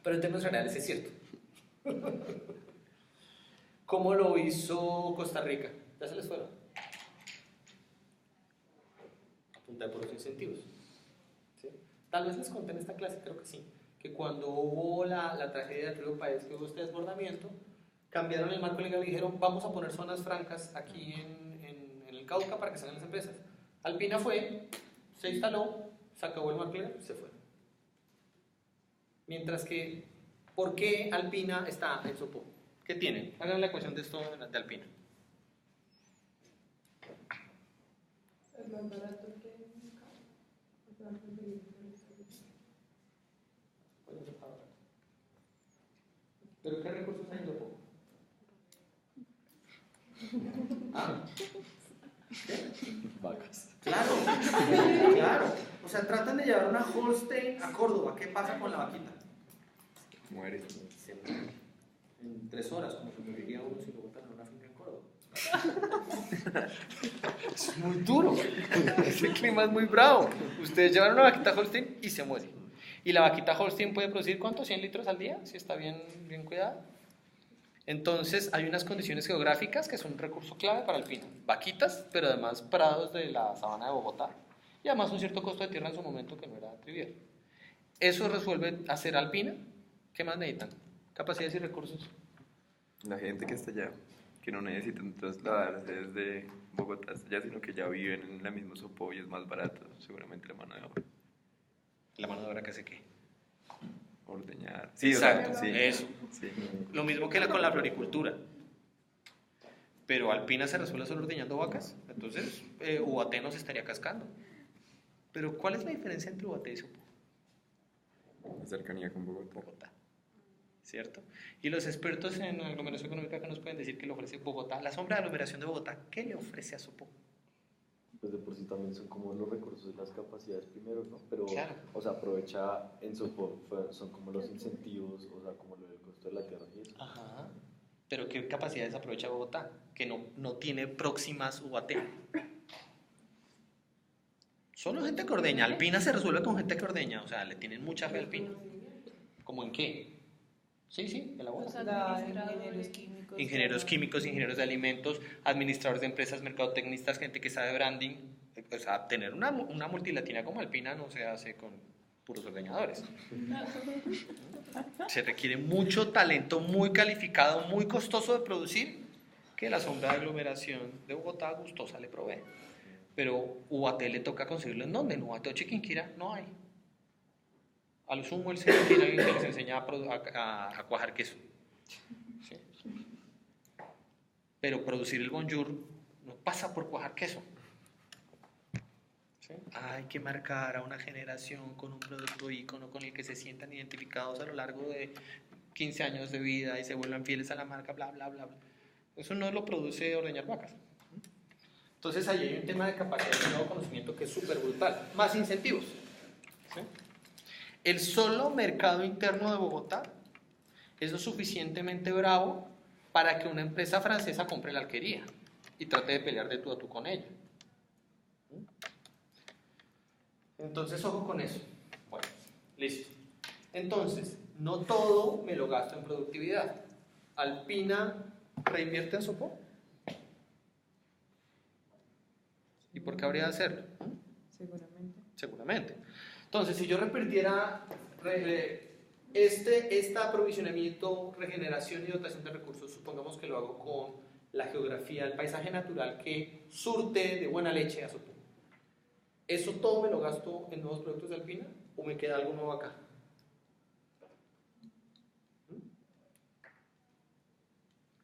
pero en términos generales es cierto. ¿Cómo lo hizo Costa Rica? ¿Ya se les fueron? A punta de puros incentivos. ¿Sí? Tal vez les conté en esta clase, creo que sí, que cuando hubo la tragedia del Río Páez, que hubo este desbordamiento, cambiaron el marco legal y dijeron: vamos a poner zonas francas aquí en el Cauca para que salgan las empresas. Alpina fue, se instaló, se acabó el marco legal, se fue. Mientras que, ¿por qué Alpina está en Sopó? ¿Qué tiene? Hagan la ecuación de esto de Alpina. Es más barato que acá. ¿Pero qué recursos hay en Sopó? Ah, Vacas. claro, claro. O sea, tratan de llevar una Holstein a Córdoba. ¿Qué pasa con la vaquita? Muere. Se muere. En 3 horas, como se moriría uno si lo botan en una finca en Córdoba. Es muy duro. Ese clima es muy bravo. Ustedes llevan una vaquita Holstein y se muere. Y la vaquita Holstein puede producir ¿cuánto? 100 litros al día, si está bien cuidada. Entonces hay unas condiciones geográficas que son un recurso clave para Alpina. Vaquitas, pero además prados de la sabana de Bogotá. Y además un cierto costo de tierra en su momento que no era trivial. Eso resuelve hacer Alpina. ¿Qué más necesitan? Capacidades y recursos. La gente que está allá, que no necesitan trasladarse desde Bogotá hasta allá, sino que ya viven en la misma Sopó y es más barato, seguramente la mano de obra. La mano de obra que hace qué. Ordeñar. Sí, Exacto, o sea, sí. eso. Sí. Lo mismo que con la floricultura. pero Alpina se resuelve solo ordeñando vacas, entonces UAT nos estaría cascando. Pero ¿cuál es la diferencia entre UAT y Sopó? La cercanía con Bogotá. Bogotá, ¿cierto? Y los expertos en aglomeración económica que nos pueden decir que le ofrece Bogotá, la sombra de aglomeración de Bogotá, ¿qué le ofrece a Sopó? Pues de por sí también son como los recursos y las capacidades primero, ¿no? Pero, Claro. o sea, aprovecha en Sopó, son como los incentivos, o sea, como lo del costo de la tierra y eso. Ajá. Pero ¿qué capacidades aprovecha Bogotá? Que no tiene próximas UAT. Solo gente que ordeña. Alpina se resuelve con gente que ordeña. O sea, le tienen mucha fe a Alpina. ¿Cómo en qué? Sí, el agua. Ingenieros químicos. Ingenieros químicos, ingenieros de alimentos, administradores de empresas, mercadotecnistas, gente que sabe branding. O sea, tener una multilatina como Alpina no se hace con puros ordeñadores. Se requiere mucho talento, muy calificado, muy costoso de producir, que la sombra de aglomeración de Bogotá gustosa le provee. Pero UAT le toca conseguirlo en dónde. En UAT o Chiquinquirá no hay. A lo sumo el señor tiene alguien que les enseña a cuajar queso. ¿Sí? Pero producir el bonjour no pasa por cuajar queso. ¿Sí? Hay que marcar a una generación con un producto ícono con el que se sientan identificados a lo largo de 15 años de vida y se vuelvan fieles a la marca, bla, bla, bla, bla. Eso no lo produce ordeñar vacas. Entonces ahí hay un tema de capacidad de nuevo conocimiento que es súper brutal. Más incentivos. ¿Sí? El solo mercado interno de Bogotá es lo suficientemente bravo para que una empresa francesa compre la alquería y trate de pelear de tú a tú con ella. Entonces, ojo con eso. Bueno, listo. Entonces, no todo me lo gasto en productividad. Alpina reinvierte en Sopó. ¿Y por qué habría de hacerlo? Seguramente. Seguramente. Entonces, si yo repartiera este aprovisionamiento, regeneración y dotación de recursos, supongamos que lo hago con la geografía, el paisaje natural que surte de buena leche a Sopó. ¿Eso todo me lo gasto en nuevos productos de Alpina o me queda algo nuevo acá?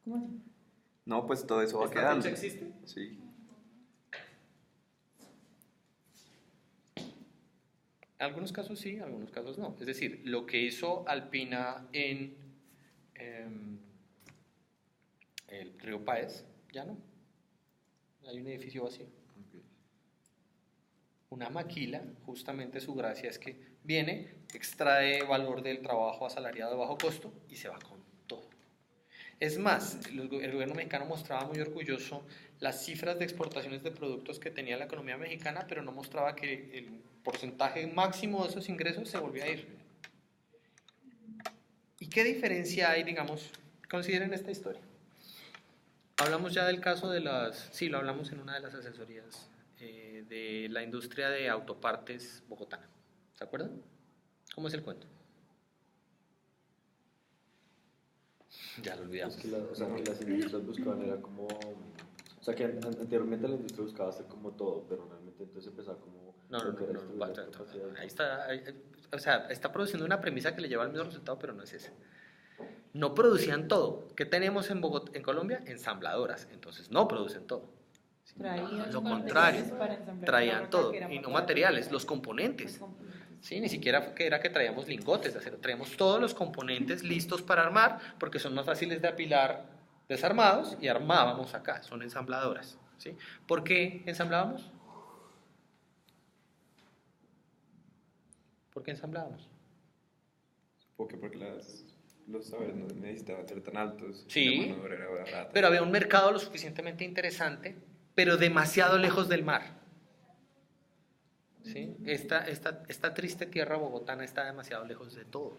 ¿Cómo así? No, pues todo eso va ¿Esta quedando. fecha existe? Sí. En algunos casos sí, en algunos casos no. Es decir, lo que hizo Alpina en el Río Páez, ya no. Hay un edificio vacío. Ok. Una maquila, justamente su gracia es que viene, extrae valor del trabajo asalariado de bajo costo y se va con todo. Es más, el gobierno mexicano mostraba muy orgulloso las cifras de exportaciones de productos que tenía la economía mexicana, pero no mostraba que el porcentaje máximo de esos ingresos se volvía a ir. ¿Y qué diferencia hay, digamos, consideren esta historia? Hablamos ya del caso de sí, lo hablamos en una de las asesorías de la industria de autopartes bogotana. ¿Se acuerdan? ¿Cómo es el cuento? Ya lo olvidamos. Es que, o sea, que las industrias buscaban era como... O sea, que anteriormente la industria buscaba hacer como todo, pero realmente entonces empezaba como... Ahí está, o sea, está produciendo una premisa que le lleva al mismo resultado, pero no es ese. No producían todo. ¿Qué tenemos en Bogotá, en Colombia? Ensambladoras. Entonces no producen todo. Traían Lo materiales contrario, para ensamblar traían la todo. roca, que era Y no más materiales, barato. los componentes. Los componentes. Sí, ni siquiera que era que traíamos lingotes de acero. Traíamos todos los componentes listos para armar, porque son más fáciles de apilar desarmados y armábamos acá. Son ensambladoras. ¿Sí? ¿Por qué ensamblábamos? ¿Por qué ensamblábamos? Porque los saberes no necesitaban ser tan altos. Sí. La mano de obra era barata. Pero había un mercado lo suficientemente interesante, pero demasiado lejos del mar. ¿Sí? Esta triste tierra bogotana está demasiado lejos de todo.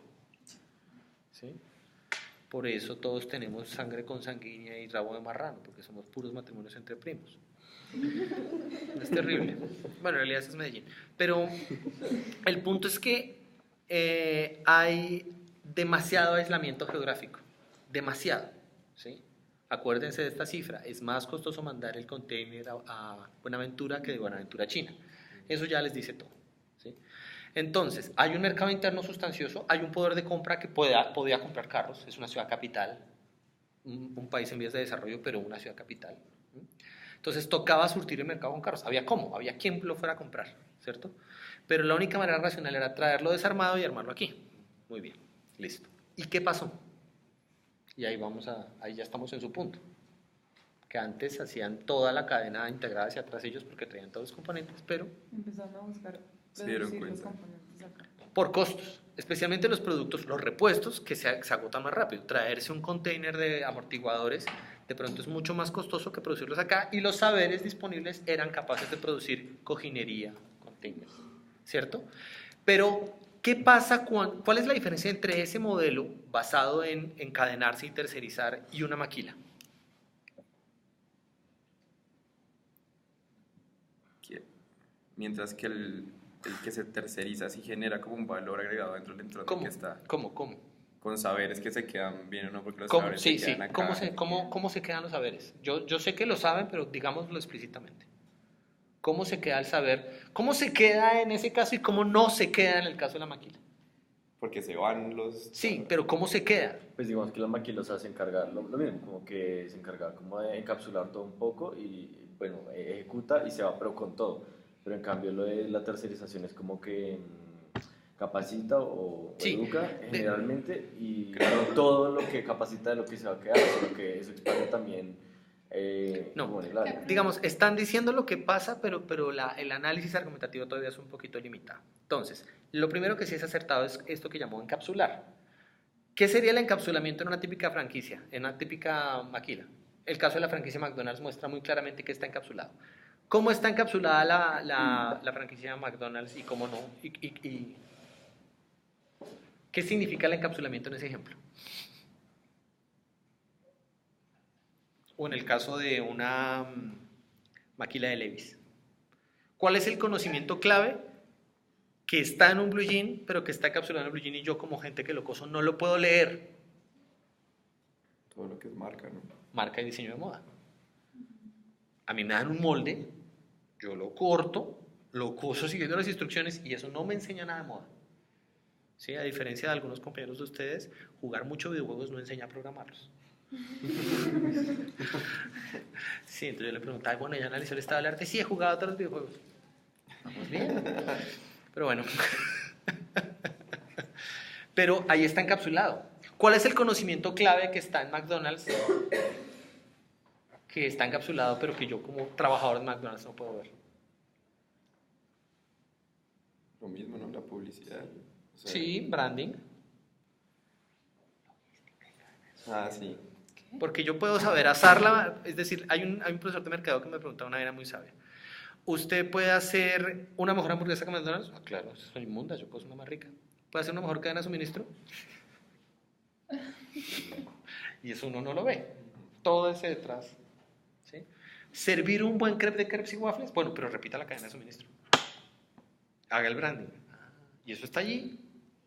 ¿Sí? Por eso todos tenemos sangre consanguínea y rabo de marrano, porque somos puros matrimonios entre primos. Es terrible. Bueno, en realidad eso es Medellín. Pero el punto es que hay demasiado aislamiento geográfico. Demasiado. ¿Sí? Acuérdense de esta cifra. Es más costoso mandar el container a Buenaventura que de Buenaventura a China. Eso ya les dice todo. ¿Sí? Entonces, hay un mercado interno sustancioso, hay un poder de compra que podía comprar carros, es una ciudad capital, un país en vías de desarrollo, pero una ciudad capital. Entonces tocaba surtir el mercado con carros. Había cómo, había quien lo fuera a comprar, ¿cierto? Pero la única manera racional era traerlo desarmado y armarlo aquí. Muy bien, listo. ¿Y qué pasó? Y ahí ya estamos en su punto. Que antes hacían toda la cadena integrada hacia atrás ellos porque traían todos los componentes, pero Empezando a buscar Se dieron reducir los cuenta. componentes acá. por costos, especialmente los productos, los repuestos, que se agotan más rápido. Traerse un container de amortiguadores de pronto es mucho más costoso que producirlos acá, y los saberes disponibles eran capaces de producir cojinería, containers, ¿cierto? Pero, ¿qué pasa cuál es la diferencia entre ese modelo basado en encadenarse y tercerizar y una maquila? Mientras que el que se terceriza sí genera como un valor agregado dentro del entorno ¿Cómo? que está. ¿Cómo? Con saberes que se quedan bien o no, porque los ¿Cómo? saberes Sí, se sí. quedan acá. ¿Cómo se quedan los saberes? Yo sé que lo saben, pero digámoslo explícitamente. ¿Cómo se queda el saber? ¿Cómo se queda en ese caso y cómo no se queda en el caso de la maquila? Porque se van los... Sí, pero ¿cómo se queda? Pues digamos que la maquila se encarga, lo mismo, como que se encarga como de encapsular todo un poco y, bueno, ejecuta y se va, pero con todo. Pero en cambio lo de la tercerización es como que capacita o Sí. educa generalmente y no todo lo que capacita de lo que se va a quedar, sino que eso expande también No. como en el área. Digamos, están diciendo lo que pasa, pero el análisis argumentativo todavía es un poquito limitado. Entonces, lo primero que sí es acertado es esto que llamó encapsular. ¿Qué sería el encapsulamiento en una típica franquicia, en una típica maquila? El caso de la franquicia McDonald's muestra muy claramente que está encapsulado. ¿Cómo está encapsulada la franquicia McDonald's y cómo no? ¿Y qué significa el encapsulamiento en ese ejemplo? O en el caso de una maquila de Levi's. ¿Cuál es el conocimiento clave que está en un blue jean, pero que está encapsulado en el blue jean y yo como gente que lo coso no lo puedo leer? Todo lo que es marca, ¿no? Marca y diseño de moda. A mí me dan un molde, yo lo corto, lo coso siguiendo las instrucciones y eso no me enseña nada de moda. ¿Sí? A diferencia de algunos compañeros de ustedes, jugar mucho videojuegos no enseña a programarlos. Sí, entonces yo le preguntaba, bueno, ¿ya analizó el estado del arte? Sí, he jugado otros videojuegos. Vamos bien. Pero bueno. Pero ahí está encapsulado. ¿Cuál es el conocimiento clave que está en McDonald's? Que está encapsulado, pero que yo como trabajador de McDonald's no puedo ver. Lo mismo, ¿no? La publicidad. O sea, Sí, branding. Ah, sí. Porque yo puedo saber asarla, es decir, hay un profesor de mercadeo que me preguntaba una era muy sabia. ¿Usted puede hacer una mejor hamburguesa que McDonald's? Ah, claro, soy inmunda, yo puedo hacer una más rica. ¿Puede hacer una mejor cadena de suministro? Y eso uno no lo ve. Todo ese detrás. ¿Sí? ¿Servir un buen crepe de crepes y waffles? Bueno, pero repita la cadena de suministro. Haga el branding. Y eso está allí.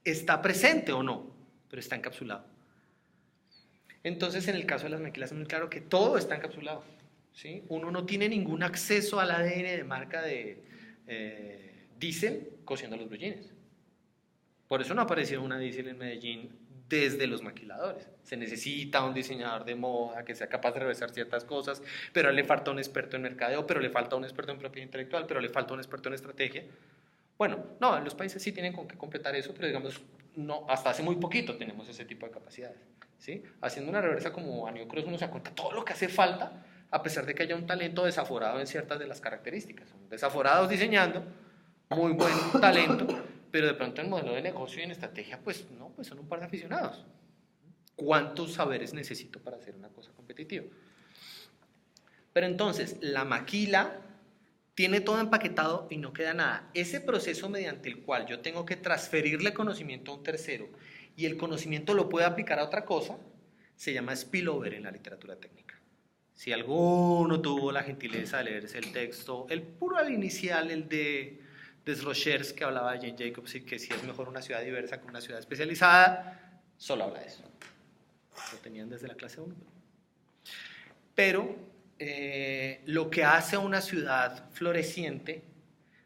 ¿Está presente o no? Pero está encapsulado. Entonces, en el caso de las maquilas es muy claro que todo está encapsulado. ¿Sí? Uno no tiene ningún acceso al ADN de marca de Diesel cosiendo los blue jeans. Por eso no ha aparecido una Diesel en Medellín desde los maquiladores. Se necesita un diseñador de moda que sea capaz de revisar ciertas cosas, pero le falta un experto en mercadeo, pero le falta un experto en propiedad intelectual, pero le falta un experto en estrategia. Bueno, no, los países sí tienen con qué completar eso, pero digamos, no, hasta hace muy poquito tenemos ese tipo de capacidades. ¿Sí? Haciendo una reversa como Anio Cruz uno se da cuenta todo lo que hace falta, a pesar de que haya un talento desaforado en ciertas de las características. Son desaforados diseñando, muy buen talento, pero de pronto en modelo de negocio y en estrategia, pues no, pues son un par de aficionados. ¿Cuántos saberes necesito para hacer una cosa competitiva? Pero entonces, la maquila tiene todo empaquetado y no queda nada. Ese proceso mediante el cual yo tengo que transferirle conocimiento a un tercero y el conocimiento lo puede aplicar a otra cosa, se llama spillover en la literatura técnica. Si alguno tuvo la gentileza de leerse el texto, el puro al inicial, el de Desrochers, que hablaba de Jane Jacobs y que si es mejor una ciudad diversa que una ciudad especializada, solo habla de eso. Lo tenían desde la clase 1. Pero lo que hace a una ciudad floreciente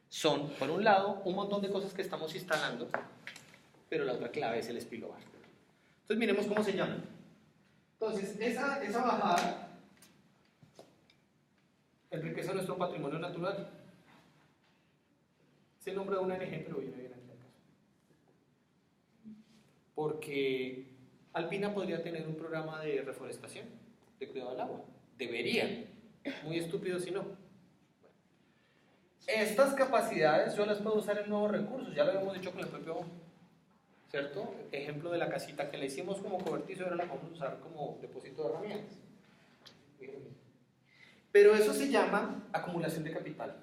son, por un lado, un montón de cosas que estamos instalando, pero la otra clave es el spillover. Entonces miremos cómo se llama. Entonces, esa bajada enriquece nuestro patrimonio natural. Es el nombre de una ONG, pero viene bien aquí al caso. Porque Alpina podría tener un programa de reforestación, de cuidado del agua. Debería. Muy estúpido si no. Estas capacidades yo las puedo usar en nuevos recursos, ya lo habíamos dicho con el propio, ¿cierto? Ejemplo de la casita que le hicimos como cobertizo, ahora la vamos a usar como depósito de herramientas. Pero eso se llama acumulación de capital.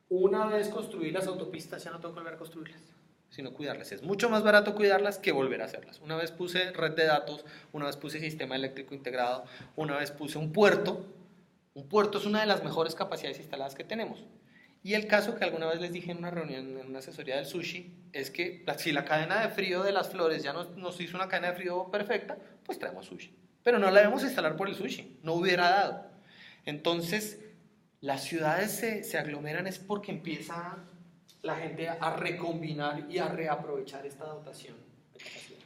Una vez construir las autopistas, ya no tengo que volver a construirlas, sino cuidarlas. Es mucho más barato cuidarlas que volver a hacerlas. Una vez puse red de datos, una vez puse sistema eléctrico integrado, una vez puse un puerto. Un puerto es una de las mejores capacidades instaladas que tenemos. Y el caso que alguna vez les dije en una reunión, en una asesoría del sushi, es que si la cadena de frío de las flores ya nos hizo una cadena de frío perfecta, pues traemos sushi. Pero no la debemos instalar por el sushi, no hubiera dado. Entonces, las ciudades se aglomeran es porque empieza la gente a recombinar y a reaprovechar esta dotación de capacidad.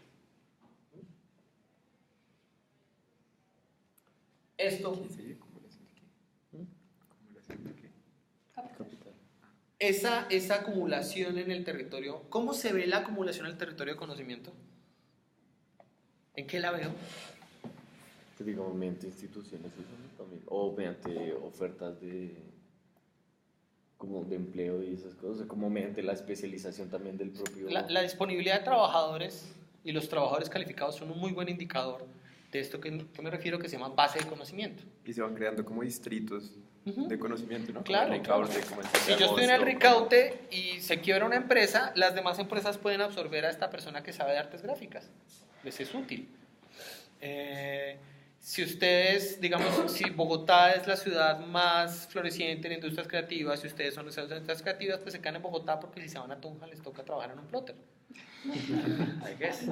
Esto, esa acumulación en el territorio, ¿cómo se ve la acumulación en el territorio de conocimiento? ¿En qué la veo? Digamos, mediante instituciones eso, ¿no? También, o mediante ofertas como de empleo y esas cosas, como mediante la especialización también del propio... La disponibilidad de trabajadores y los trabajadores calificados son un muy buen indicador de esto que me refiero, que se llama base de conocimiento. Y se van creando como distritos de conocimiento, ¿no? Claro, como el Ricaurte, como el si yo estoy en el Ricaurte y se quiebra una empresa, las demás empresas pueden absorber a esta persona que sabe de artes gráficas. Les es útil. Si ustedes, digamos, si Bogotá es la ciudad más floreciente en industrias creativas, si ustedes son las industrias creativas, pues se quedan en Bogotá porque si se van a Tunja les toca trabajar en un plotter. I guess.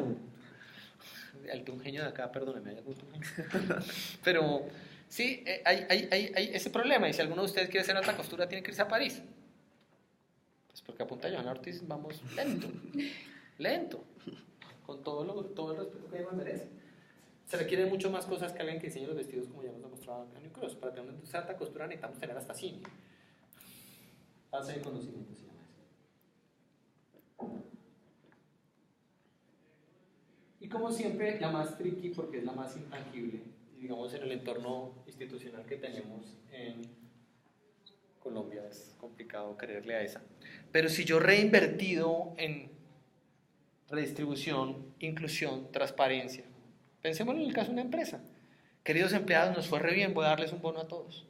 El tunjeño de acá, perdónenme, hay algún tunjeño. Pero sí, hay ese problema, y si alguno de ustedes quiere hacer alta costura, tiene que irse a París. Pues porque a Punta Joana Ortiz vamos lento, con todo el respeto que ella merece. Se requieren mucho más cosas que alguien que diseñe los vestidos, como ya nos ha mostrado acá en New Cross. Para tener una industria de alta costura necesitamos tener hasta cine. Base de conocimiento se llama eso. Y como siempre, la más tricky porque es la más intangible, y digamos en el entorno institucional que tenemos en Colombia es complicado creerle a esa. Pero si yo reinvertido en redistribución, inclusión, transparencia, pensemos en el caso de una empresa. Queridos empleados, nos fue re bien, voy a darles un bono a todos.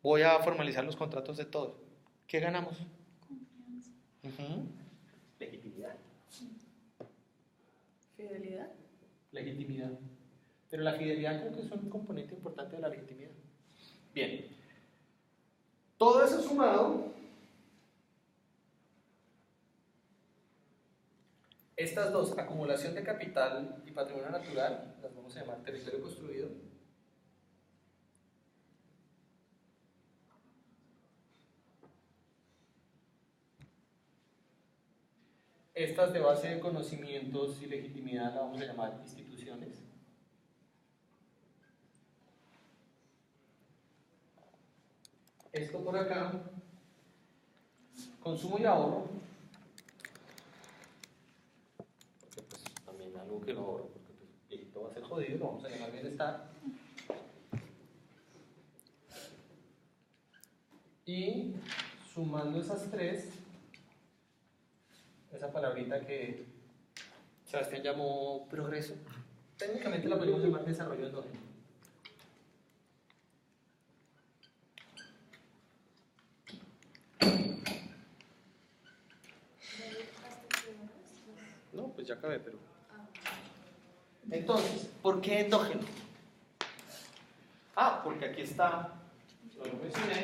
Voy a formalizar los contratos de todos. ¿Qué ganamos? Confianza. Legitimidad. Fidelidad. Legitimidad. Pero la fidelidad creo que es un componente importante de la legitimidad. Bien. Todo eso sumado, estas dos, acumulación de capital y patrimonio natural, las vamos a llamar territorio construido. Estas de base de conocimientos y legitimidad las vamos a llamar instituciones. Esto por acá, consumo y ahorro. Porque pues también algo que no ahorro, porque pues viejito va a ser jodido, lo vamos a llamar bienestar. Y sumando esas tres, esa palabrita que Sebastián llamó progreso, técnicamente la podemos llamar desarrollo endógeno. No, pues ya acabé, pero... Entonces, ¿por qué endógeno? Ah, porque aquí está, lo mencioné,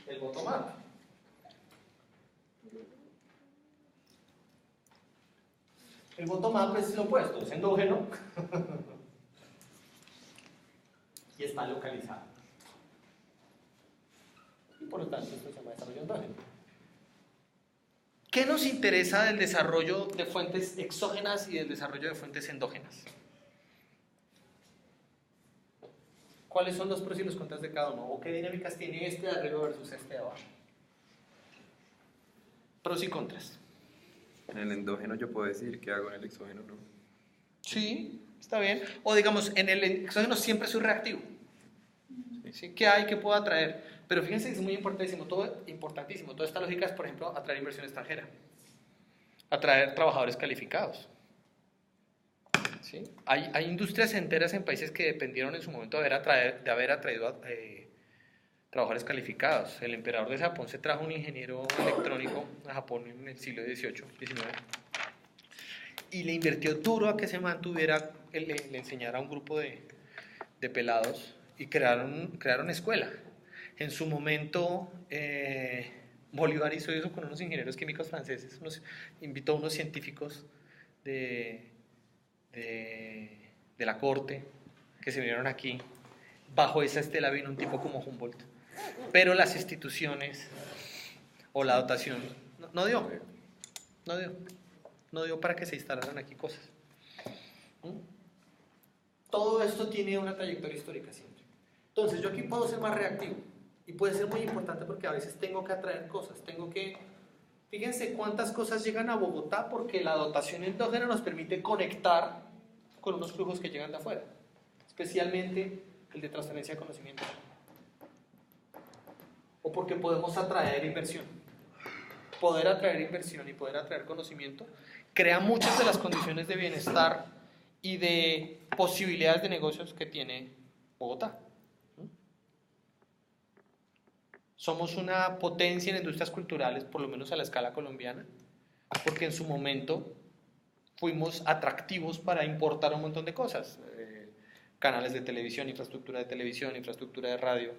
el bottom-up. El bottom-up es lo opuesto, es endógeno y está localizado. Y por lo tanto, esto se llama desarrollo endógeno. ¿Qué nos interesa del desarrollo de fuentes exógenas y del desarrollo de fuentes endógenas? ¿Cuáles son los pros y los contras de cada uno? ¿O qué dinámicas tiene este de arriba versus este de abajo? Pros y contras. En el endógeno yo puedo decir qué hago, en el exógeno no. Sí, está bien. O digamos, en el exógeno siempre soy reactivo. ¿Sí? ¿Qué hay? ¿Qué puedo atraer? Pero fíjense que es muy importantísimo. Toda esta lógica es, por ejemplo, atraer inversión extranjera. Atraer trabajadores calificados. ¿Sí? Hay industrias enteras en países que dependieron en su momento de haber atraído trabajadores calificados. El emperador de Japón se trajo un ingeniero electrónico a Japón en el siglo XVIII, XIX, y le invirtió duro a que se mantuviera, le enseñara a un grupo de pelados y crearon escuela. En su momento, Bolívar hizo eso con unos ingenieros químicos franceses, invitó a unos científicos de la corte que se vinieron aquí. Bajo esa estela vino un tipo como Humboldt, pero las instituciones o la dotación no dio para que se instalaran aquí cosas. Todo esto tiene una trayectoria histórica siempre. Entonces yo aquí puedo ser más reactivo y puede ser muy importante porque a veces tengo que atraer cosas, fíjense cuántas cosas llegan a Bogotá porque la dotación endógena nos permite conectar con unos flujos que llegan de afuera, especialmente el de transferencia de conocimiento. O porque podemos atraer inversión. Poder atraer inversión y poder atraer conocimiento crea muchas de las condiciones de bienestar y de posibilidades de negocios que tiene Bogotá. Somos una potencia en industrias culturales, por lo menos a la escala colombiana, porque en su momento fuimos atractivos para importar un montón de cosas. Canales de televisión, infraestructura de radio,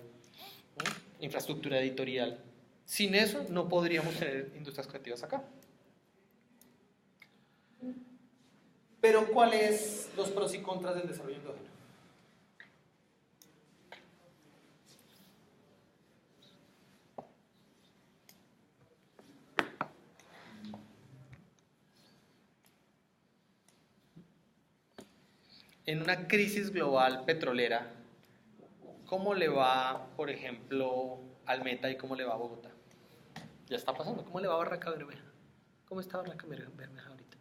infraestructura editorial. Sin eso no podríamos tener industrias creativas acá. Pero ¿cuáles los pros y contras del desarrollo endógeno? En una crisis global petrolera, ¿cómo le va, por ejemplo, al Meta y cómo le va a Bogotá? Ya está pasando. ¿Cómo le va a Barranca Bermeja? ¿Cómo está Barranca Bermeja ahorita?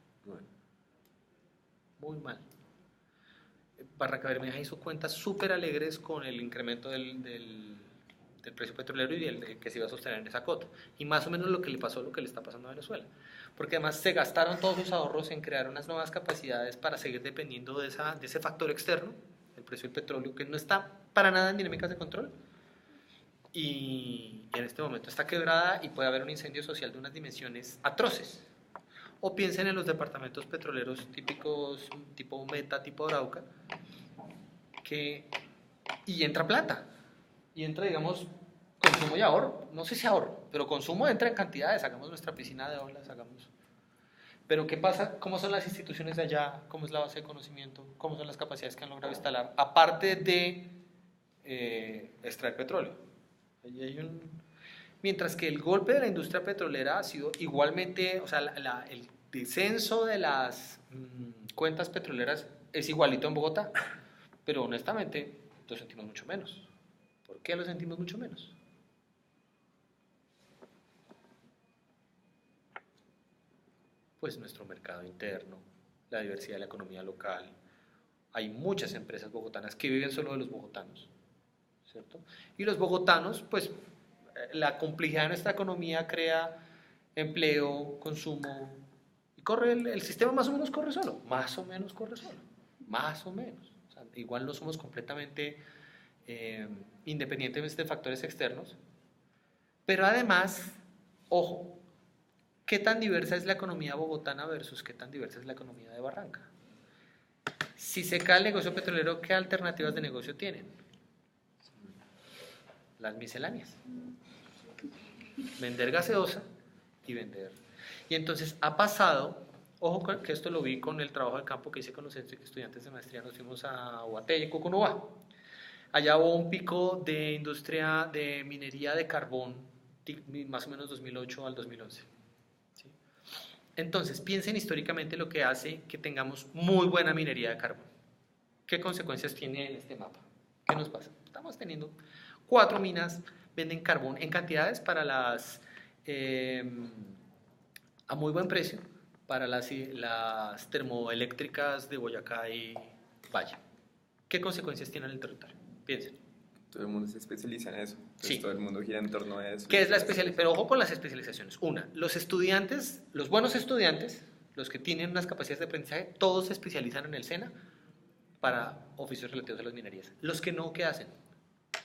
Muy mal. Barranca Bermeja hizo cuentas súper alegres con el incremento del precio petrolero y el que se iba a sostener en esa cota. Y más o menos lo que le pasó, lo que le está pasando a Venezuela. Porque además se gastaron todos sus ahorros en crear unas nuevas capacidades para seguir dependiendo de ese factor externo, el precio del petróleo, que no está para nada en dinámicas de control. Y en este momento está quebrada y puede haber un incendio social de unas dimensiones atroces. O piensen en los departamentos petroleros típicos, tipo Meta, tipo Arauca, y entra plata, y entra, digamos, consumo y ahorro. No sé si ahorro, pero consumo entra en cantidades. Hagamos nuestra piscina de olas, Pero ¿qué pasa? ¿Cómo son las instituciones de allá? ¿Cómo es la base de conocimiento? ¿Cómo son las capacidades que han logrado instalar? Aparte de extraer petróleo. Mientras que el golpe de la industria petrolera ha sido igualmente, o sea, el descenso de las cuentas petroleras es igualito en Bogotá, pero honestamente lo sentimos mucho menos. ¿Por qué lo sentimos mucho menos? Pues nuestro mercado interno, la diversidad de la economía local. Hay muchas empresas bogotanas que viven solo de los bogotanos, ¿cierto? Y los bogotanos, pues, la complejidad de nuestra economía crea empleo, consumo, y el sistema más o menos corre solo, más o menos. O sea, igual no somos completamente independientes de factores externos, pero además, ojo, ¿qué tan diversa es la economía bogotana versus qué tan diversa es la economía de Barranca? Si se cae el negocio petrolero, ¿qué alternativas de negocio tienen? Las misceláneas. Vender gaseosa y vender. Y entonces ha pasado, ojo que esto lo vi con el trabajo de campo que hice con los estudiantes de maestría, nos fuimos a Huatelle, Cucunubá. Allá hubo un pico de industria de minería de carbón, más o menos 2008 al 2011. ¿Sí? Entonces, piensen históricamente lo que hace que tengamos muy buena minería de carbón. ¿Qué consecuencias tiene en este mapa? ¿Qué nos pasa? Estamos teniendo 4 minas, venden carbón en cantidades para las, a muy buen precio, para las termoeléctricas de Boyacá y Valle. ¿Qué consecuencias tiene en el territorio? Piensen. Todo el mundo se especializa en eso. Entonces, Sí. todo el mundo gira en torno a eso. ¿Qué es la especialización? Pero ojo con las especializaciones. Una, los estudiantes, los buenos estudiantes, los que tienen unas capacidades de aprendizaje, todos se especializan en el SENA para oficios relativos a las minerías. Los que no, ¿qué hacen?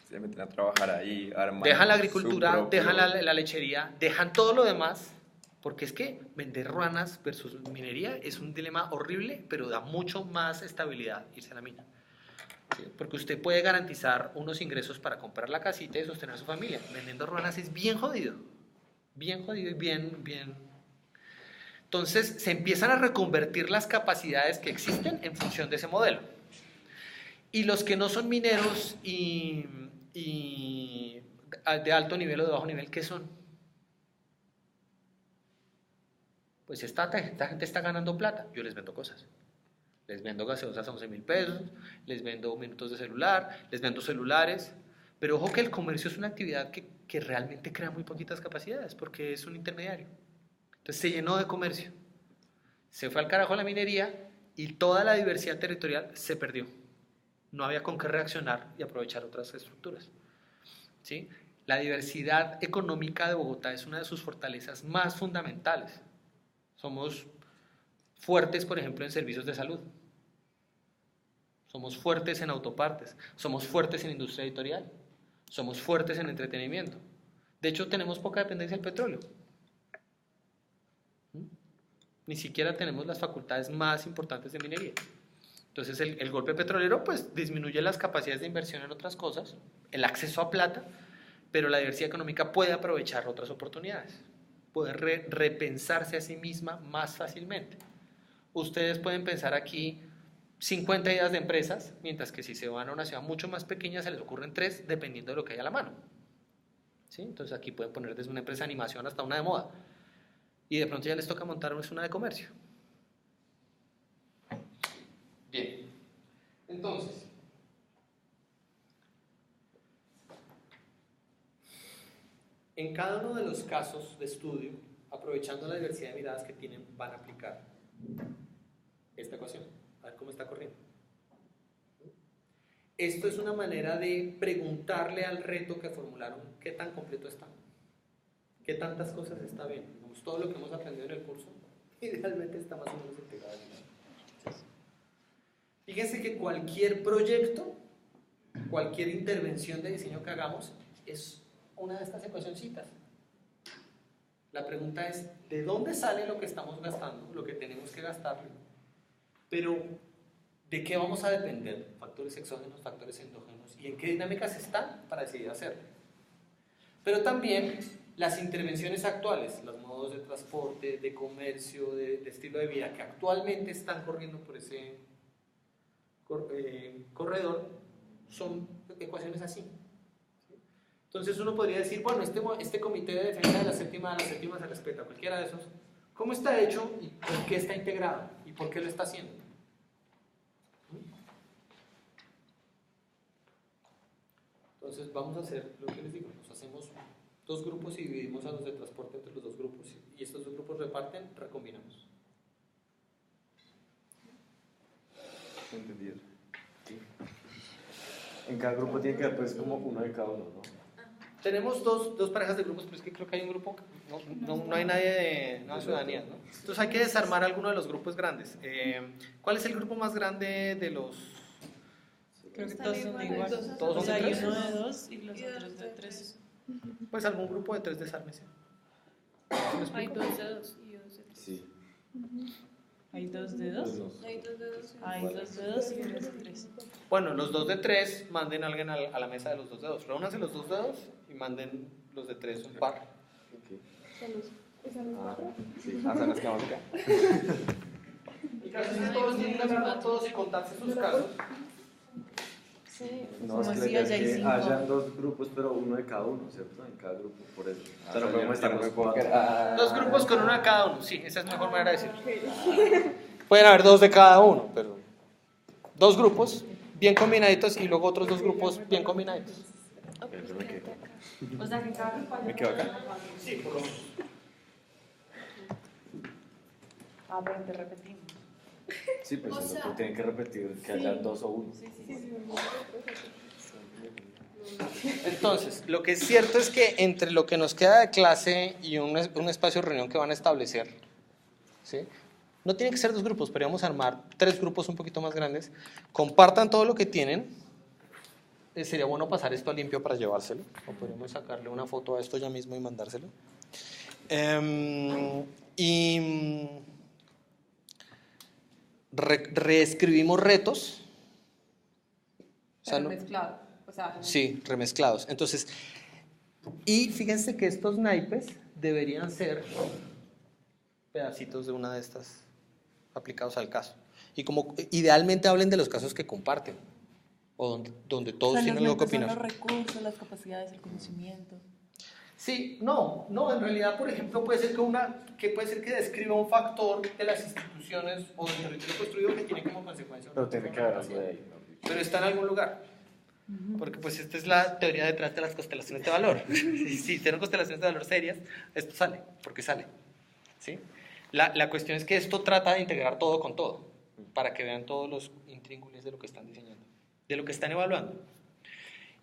Se meten a trabajar ahí, arman Dejan la su agricultura, propio- dejan la lechería, dejan todo lo demás, porque es que vender ruanas versus minería es un dilema horrible, pero da mucho más estabilidad irse a la mina. ¿Sí? Porque usted puede garantizar unos ingresos para comprar la casita y sostener a su familia. Vendiendo ruanas es bien jodido y bien. Entonces se empiezan a reconvertir las capacidades que existen en función de ese modelo. Y los que no son mineros y de alto nivel o de bajo nivel, ¿qué son? Pues esta gente está ganando plata, yo les vendo cosas. Les vendo gaseosas a 11.000 pesos, les vendo minutos de celular, les vendo celulares, pero ojo que el comercio es una actividad que realmente crea muy poquitas capacidades porque es un intermediario. Entonces se llenó de comercio, se fue al carajo la minería y toda la diversidad territorial se perdió. No había con qué reaccionar y aprovechar otras estructuras. ¿Sí? La diversidad económica de Bogotá es una de sus fortalezas más fundamentales. Somos fuertes, por ejemplo, en servicios de salud. Somos fuertes en autopartes. Somos fuertes en industria editorial. Somos fuertes en entretenimiento. De hecho, tenemos poca dependencia del petróleo. Ni siquiera tenemos las facultades más importantes de minería. Entonces, el golpe petrolero pues disminuye las capacidades de inversión en otras cosas, el acceso a plata, pero la diversidad económica puede aprovechar otras oportunidades, puede repensarse a sí misma más fácilmente. Ustedes pueden pensar aquí 50 ideas de empresas, mientras que si se van a una ciudad mucho más pequeña se les ocurren 3 dependiendo de lo que haya a la mano. ¿Sí? Entonces aquí pueden poner desde una empresa de animación hasta una de moda. Y de pronto ya les toca montar una de comercio. Bien. Entonces, en cada uno de los casos de estudio, aprovechando la diversidad de miradas que tienen, van a aplicar esta ecuación. A ver cómo está corriendo. Esto es una manera de preguntarle al reto que formularon qué tan completo está, qué tantas cosas está bien. Digamos, todo lo que hemos aprendido en el curso, idealmente está más o menos integrado. Fíjense que cualquier proyecto, cualquier intervención de diseño que hagamos es una de estas ecuacioncitas. La pregunta es, ¿de dónde sale lo que estamos gastando, lo que tenemos que gastarle? Pero, ¿de qué vamos a depender? Factores exógenos, factores endógenos, ¿y en qué dinámicas están para decidir hacerlo? Pero también las intervenciones actuales, los modos de transporte, de comercio, de estilo de vida que actualmente están corriendo por ese corredor, son ecuaciones así. Entonces uno podría decir, bueno, este comité de defensa de la séptima se respeta, cualquiera de esos, ¿cómo está hecho y por qué está integrado? ¿Y por qué lo está haciendo? Entonces vamos a hacer lo que les digo, nos hacemos 2 grupos y dividimos a los de transporte entre los 2 grupos y estos 2 grupos reparten, recombinamos. Entendido. Sí. En cada grupo tiene que haber pues como uno de cada uno, ¿no? Tenemos dos parejas de grupos, pero es que creo que hay un grupo, no hay nadie de ciudadanía, ¿no? Entonces hay que desarmar alguno de los grupos grandes. ¿Cuál es el grupo más grande de los...? Creo que todos son iguales. ¿Todos O son sea, de hay 3? uno de 2 y los otros de 3. Pues algún grupo de 3 desármese. Hay 2 de 2 y 2 de 3. Sí. Hay 2 de 2. Hay 2 de 2. Hay 2 de 2 y 3 de 3. Bueno, los 2 de 3, manden a alguien a la mesa de los 2 de 2. Reúnanse los 2 de 2 y manden los de 3 un par. Okay. Sí, hasta nos quedamos acá. Y casi todos tienen que hablar con todos y contarse sus casos. Sí. No, es Como que la si idea es allá hay que 5. hayan 2 grupos, pero uno de cada uno, ¿cierto? En cada grupo, por eso. O sea, no podemos estar muy 2 grupos con uno de cada uno, sí, esa es la mejor manera de decirlo. Pueden haber 2 de cada uno, pero 2 grupos bien combinaditos y luego otros 2 grupos bien combinaditos. Eso me queda. O sea, que cada grupo haya Me quedo acá. Sí, por lo menos. Ah, pero te repetimos. Sí, pues el otro tiene que repetir que haya 2 o 1. Entonces, lo que es cierto es que entre lo que nos queda de clase y un espacio de reunión que van a establecer, ¿sí? No tienen que ser 2 grupos, pero vamos a armar 3 grupos un poquito más grandes. Compartan todo lo que tienen. Sería bueno pasar esto a limpio para llevárselo. O podríamos sacarle una foto a esto ya mismo y mandárselo. Reescribimos retos. O sea, Pero no- mezclado. O sea, Sí, remezclados. Entonces, y fíjense que estos naipes deberían ser pedacitos de una de estas aplicados al caso. Y como idealmente hablen de los casos que comparten, o donde todos tienen algo que opinar. Los recursos, las capacidades, el conocimiento. Sí, no, en realidad, por ejemplo, puede ser que describa un factor de las instituciones o del territorio construido que tiene como consecuencia. Pero tiene que haber algo de ahí, ¿no? Pero está en algún lugar. Porque pues esta es la teoría detrás de las constelaciones de valor. Si tienen constelaciones de valor serias, esto sale, porque sale. ¿Sí? La cuestión es que esto trata de integrar todo con todo, para que vean todos los intríngulis de lo que están diseñando, de lo que están evaluando.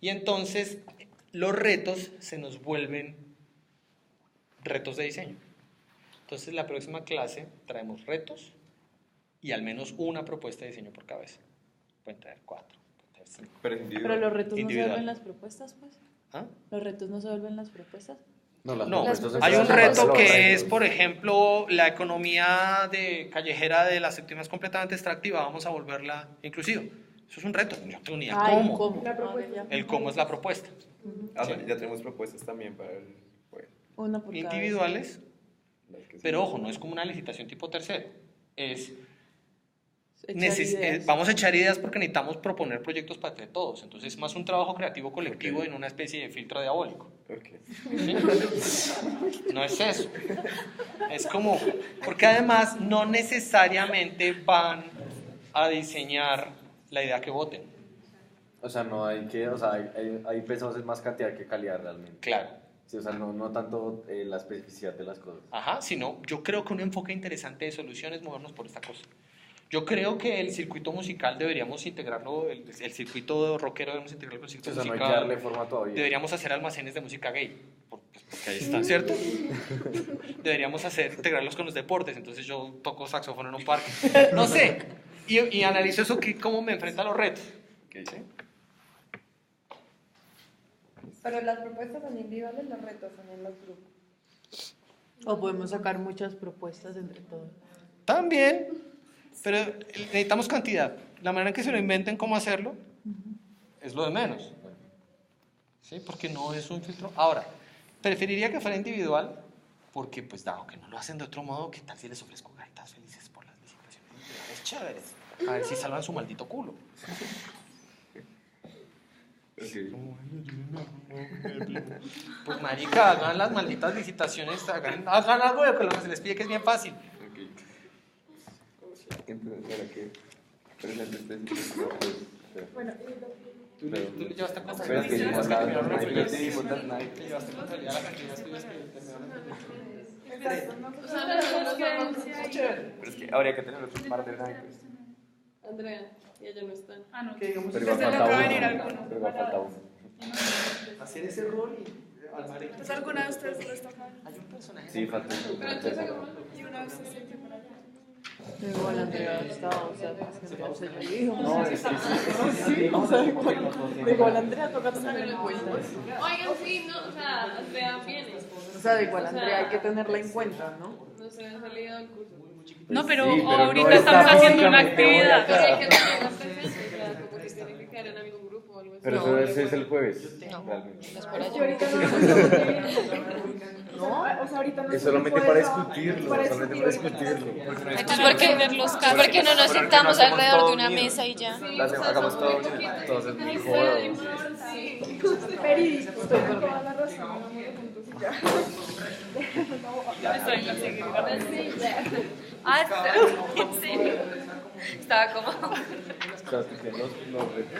Y entonces los retos se nos vuelven retos de diseño. Entonces la próxima clase traemos retos y al menos una propuesta de diseño por cabeza. Pueden traer 4, pueden traer 5. Pero es individual. Pero los retos no se Individual. vuelven las propuestas, pues. ¿Ah? Los retos no se vuelven las propuestas. No, las No, propuestas hay un están reto los que retos. es, por ejemplo, la economía callejera de la séptima es completamente extractiva, vamos a volverla inclusiva. Eso es un reto, no tengo ni idea cómo. La propuesta. El cómo es la propuesta. Ah, bueno, ya tenemos propuestas también para el juego. Una por cada Individuales, Las que pero sí. ojo, no es como una licitación tipo tercero. Es Echar ideas. vamos a echar ideas porque necesitamos proponer proyectos para entre todos. Entonces es más un trabajo creativo colectivo en una especie de filtro diabólico. Ok. ¿Sí? No es eso. Es como, porque además no necesariamente van a diseñar la idea que voten. O sea, no hay que, o sea, hay pensamos en más cantidad que calidad realmente. Claro. Sí, o sea, no tanto la especificidad de las cosas. Ajá, sino yo creo que un enfoque interesante de solución es movernos por esta cosa. Yo creo que el circuito musical deberíamos integrarlo, el circuito rockero debemos integrarlo con el Sí, circuito o sea, no hay que musical. darle forma todavía. Deberíamos hacer almacenes de música gay, porque ahí están, ¿cierto? Deberíamos integrarlos con los deportes, entonces yo toco saxofón en un parque. No sé, y analizo eso, cómo me enfrenta a los retos. Okay. ¿Sí? Pero las propuestas son individuales, los retos son en los grupos. O podemos sacar muchas propuestas entre todos. También, pero necesitamos cantidad. La manera en que se lo inventen cómo hacerlo es lo de menos. ¿Sí? Porque no es un filtro. Ahora, preferiría que fuera individual, porque pues dado que no lo hacen de otro modo, ¿qué tal si les ofrezco gaitas felices por las licitaciones individuales chéveres? A ver si salvan su maldito culo. Okay. Pues marica, hagan las malditas licitaciones, hagan algo de lo que se les pide, que es bien fácil. Ok. Entonces, ¿para qué? Presente este pues, Bueno, Tú le llevaste con pero es que yo facilidad acá la no decidimos las naipes. Te llevaste con facilidad la cantidad de estudios que o sea, nosotros que... Pero es que habría que tener otros par de naipes. Andrea, y ella no están. Ah, no. Pero igual Desde falta lo que va a uno. venir alguno. Pero igual falta uno. hacer ese rol y armar equipos. ¿Pues alguna de ustedes lo está jugando? Hay un personaje. Sí, falta uno. Pero entonces, y una vez se siente para allá. Igual Andrea está, o sea, pues, yo digo. No, es que sí. O sea, igual Andrea toca tenerla en cuenta. Oigan, sí, no, o sea, Andrea viene. O sea, igual Andrea hay que tenerla en cuenta, ¿no? No se ha salido del curso. No, pero Sí, pero ahorita no estamos está haciendo una físicamente actividad. Pero hay que tenerla presente, o sea, como que tiene que quedar en algún grupo o algo así. Pero No. eso ese es el jueves, No. realmente. No es para Es que allá. ahorita no o sea, ahorita no Es se solamente puede para trabajar, discutirlo, para solamente para discutirlo. Entonces, ¿por qué no nos sentamos alrededor de una mesa y ya? Hagamos todo unido. Entonces, muy jodo. Verídico, toda la razón, hagámoslo juntos y ya. Ah, ¿en serio? Estaba como... Estás discutiendo los retos.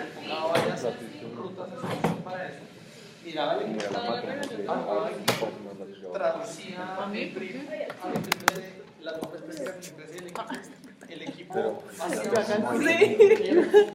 Mira, vale. Mira la máquina que Traducida las nombres precisamente el equipo. Pero- hacia-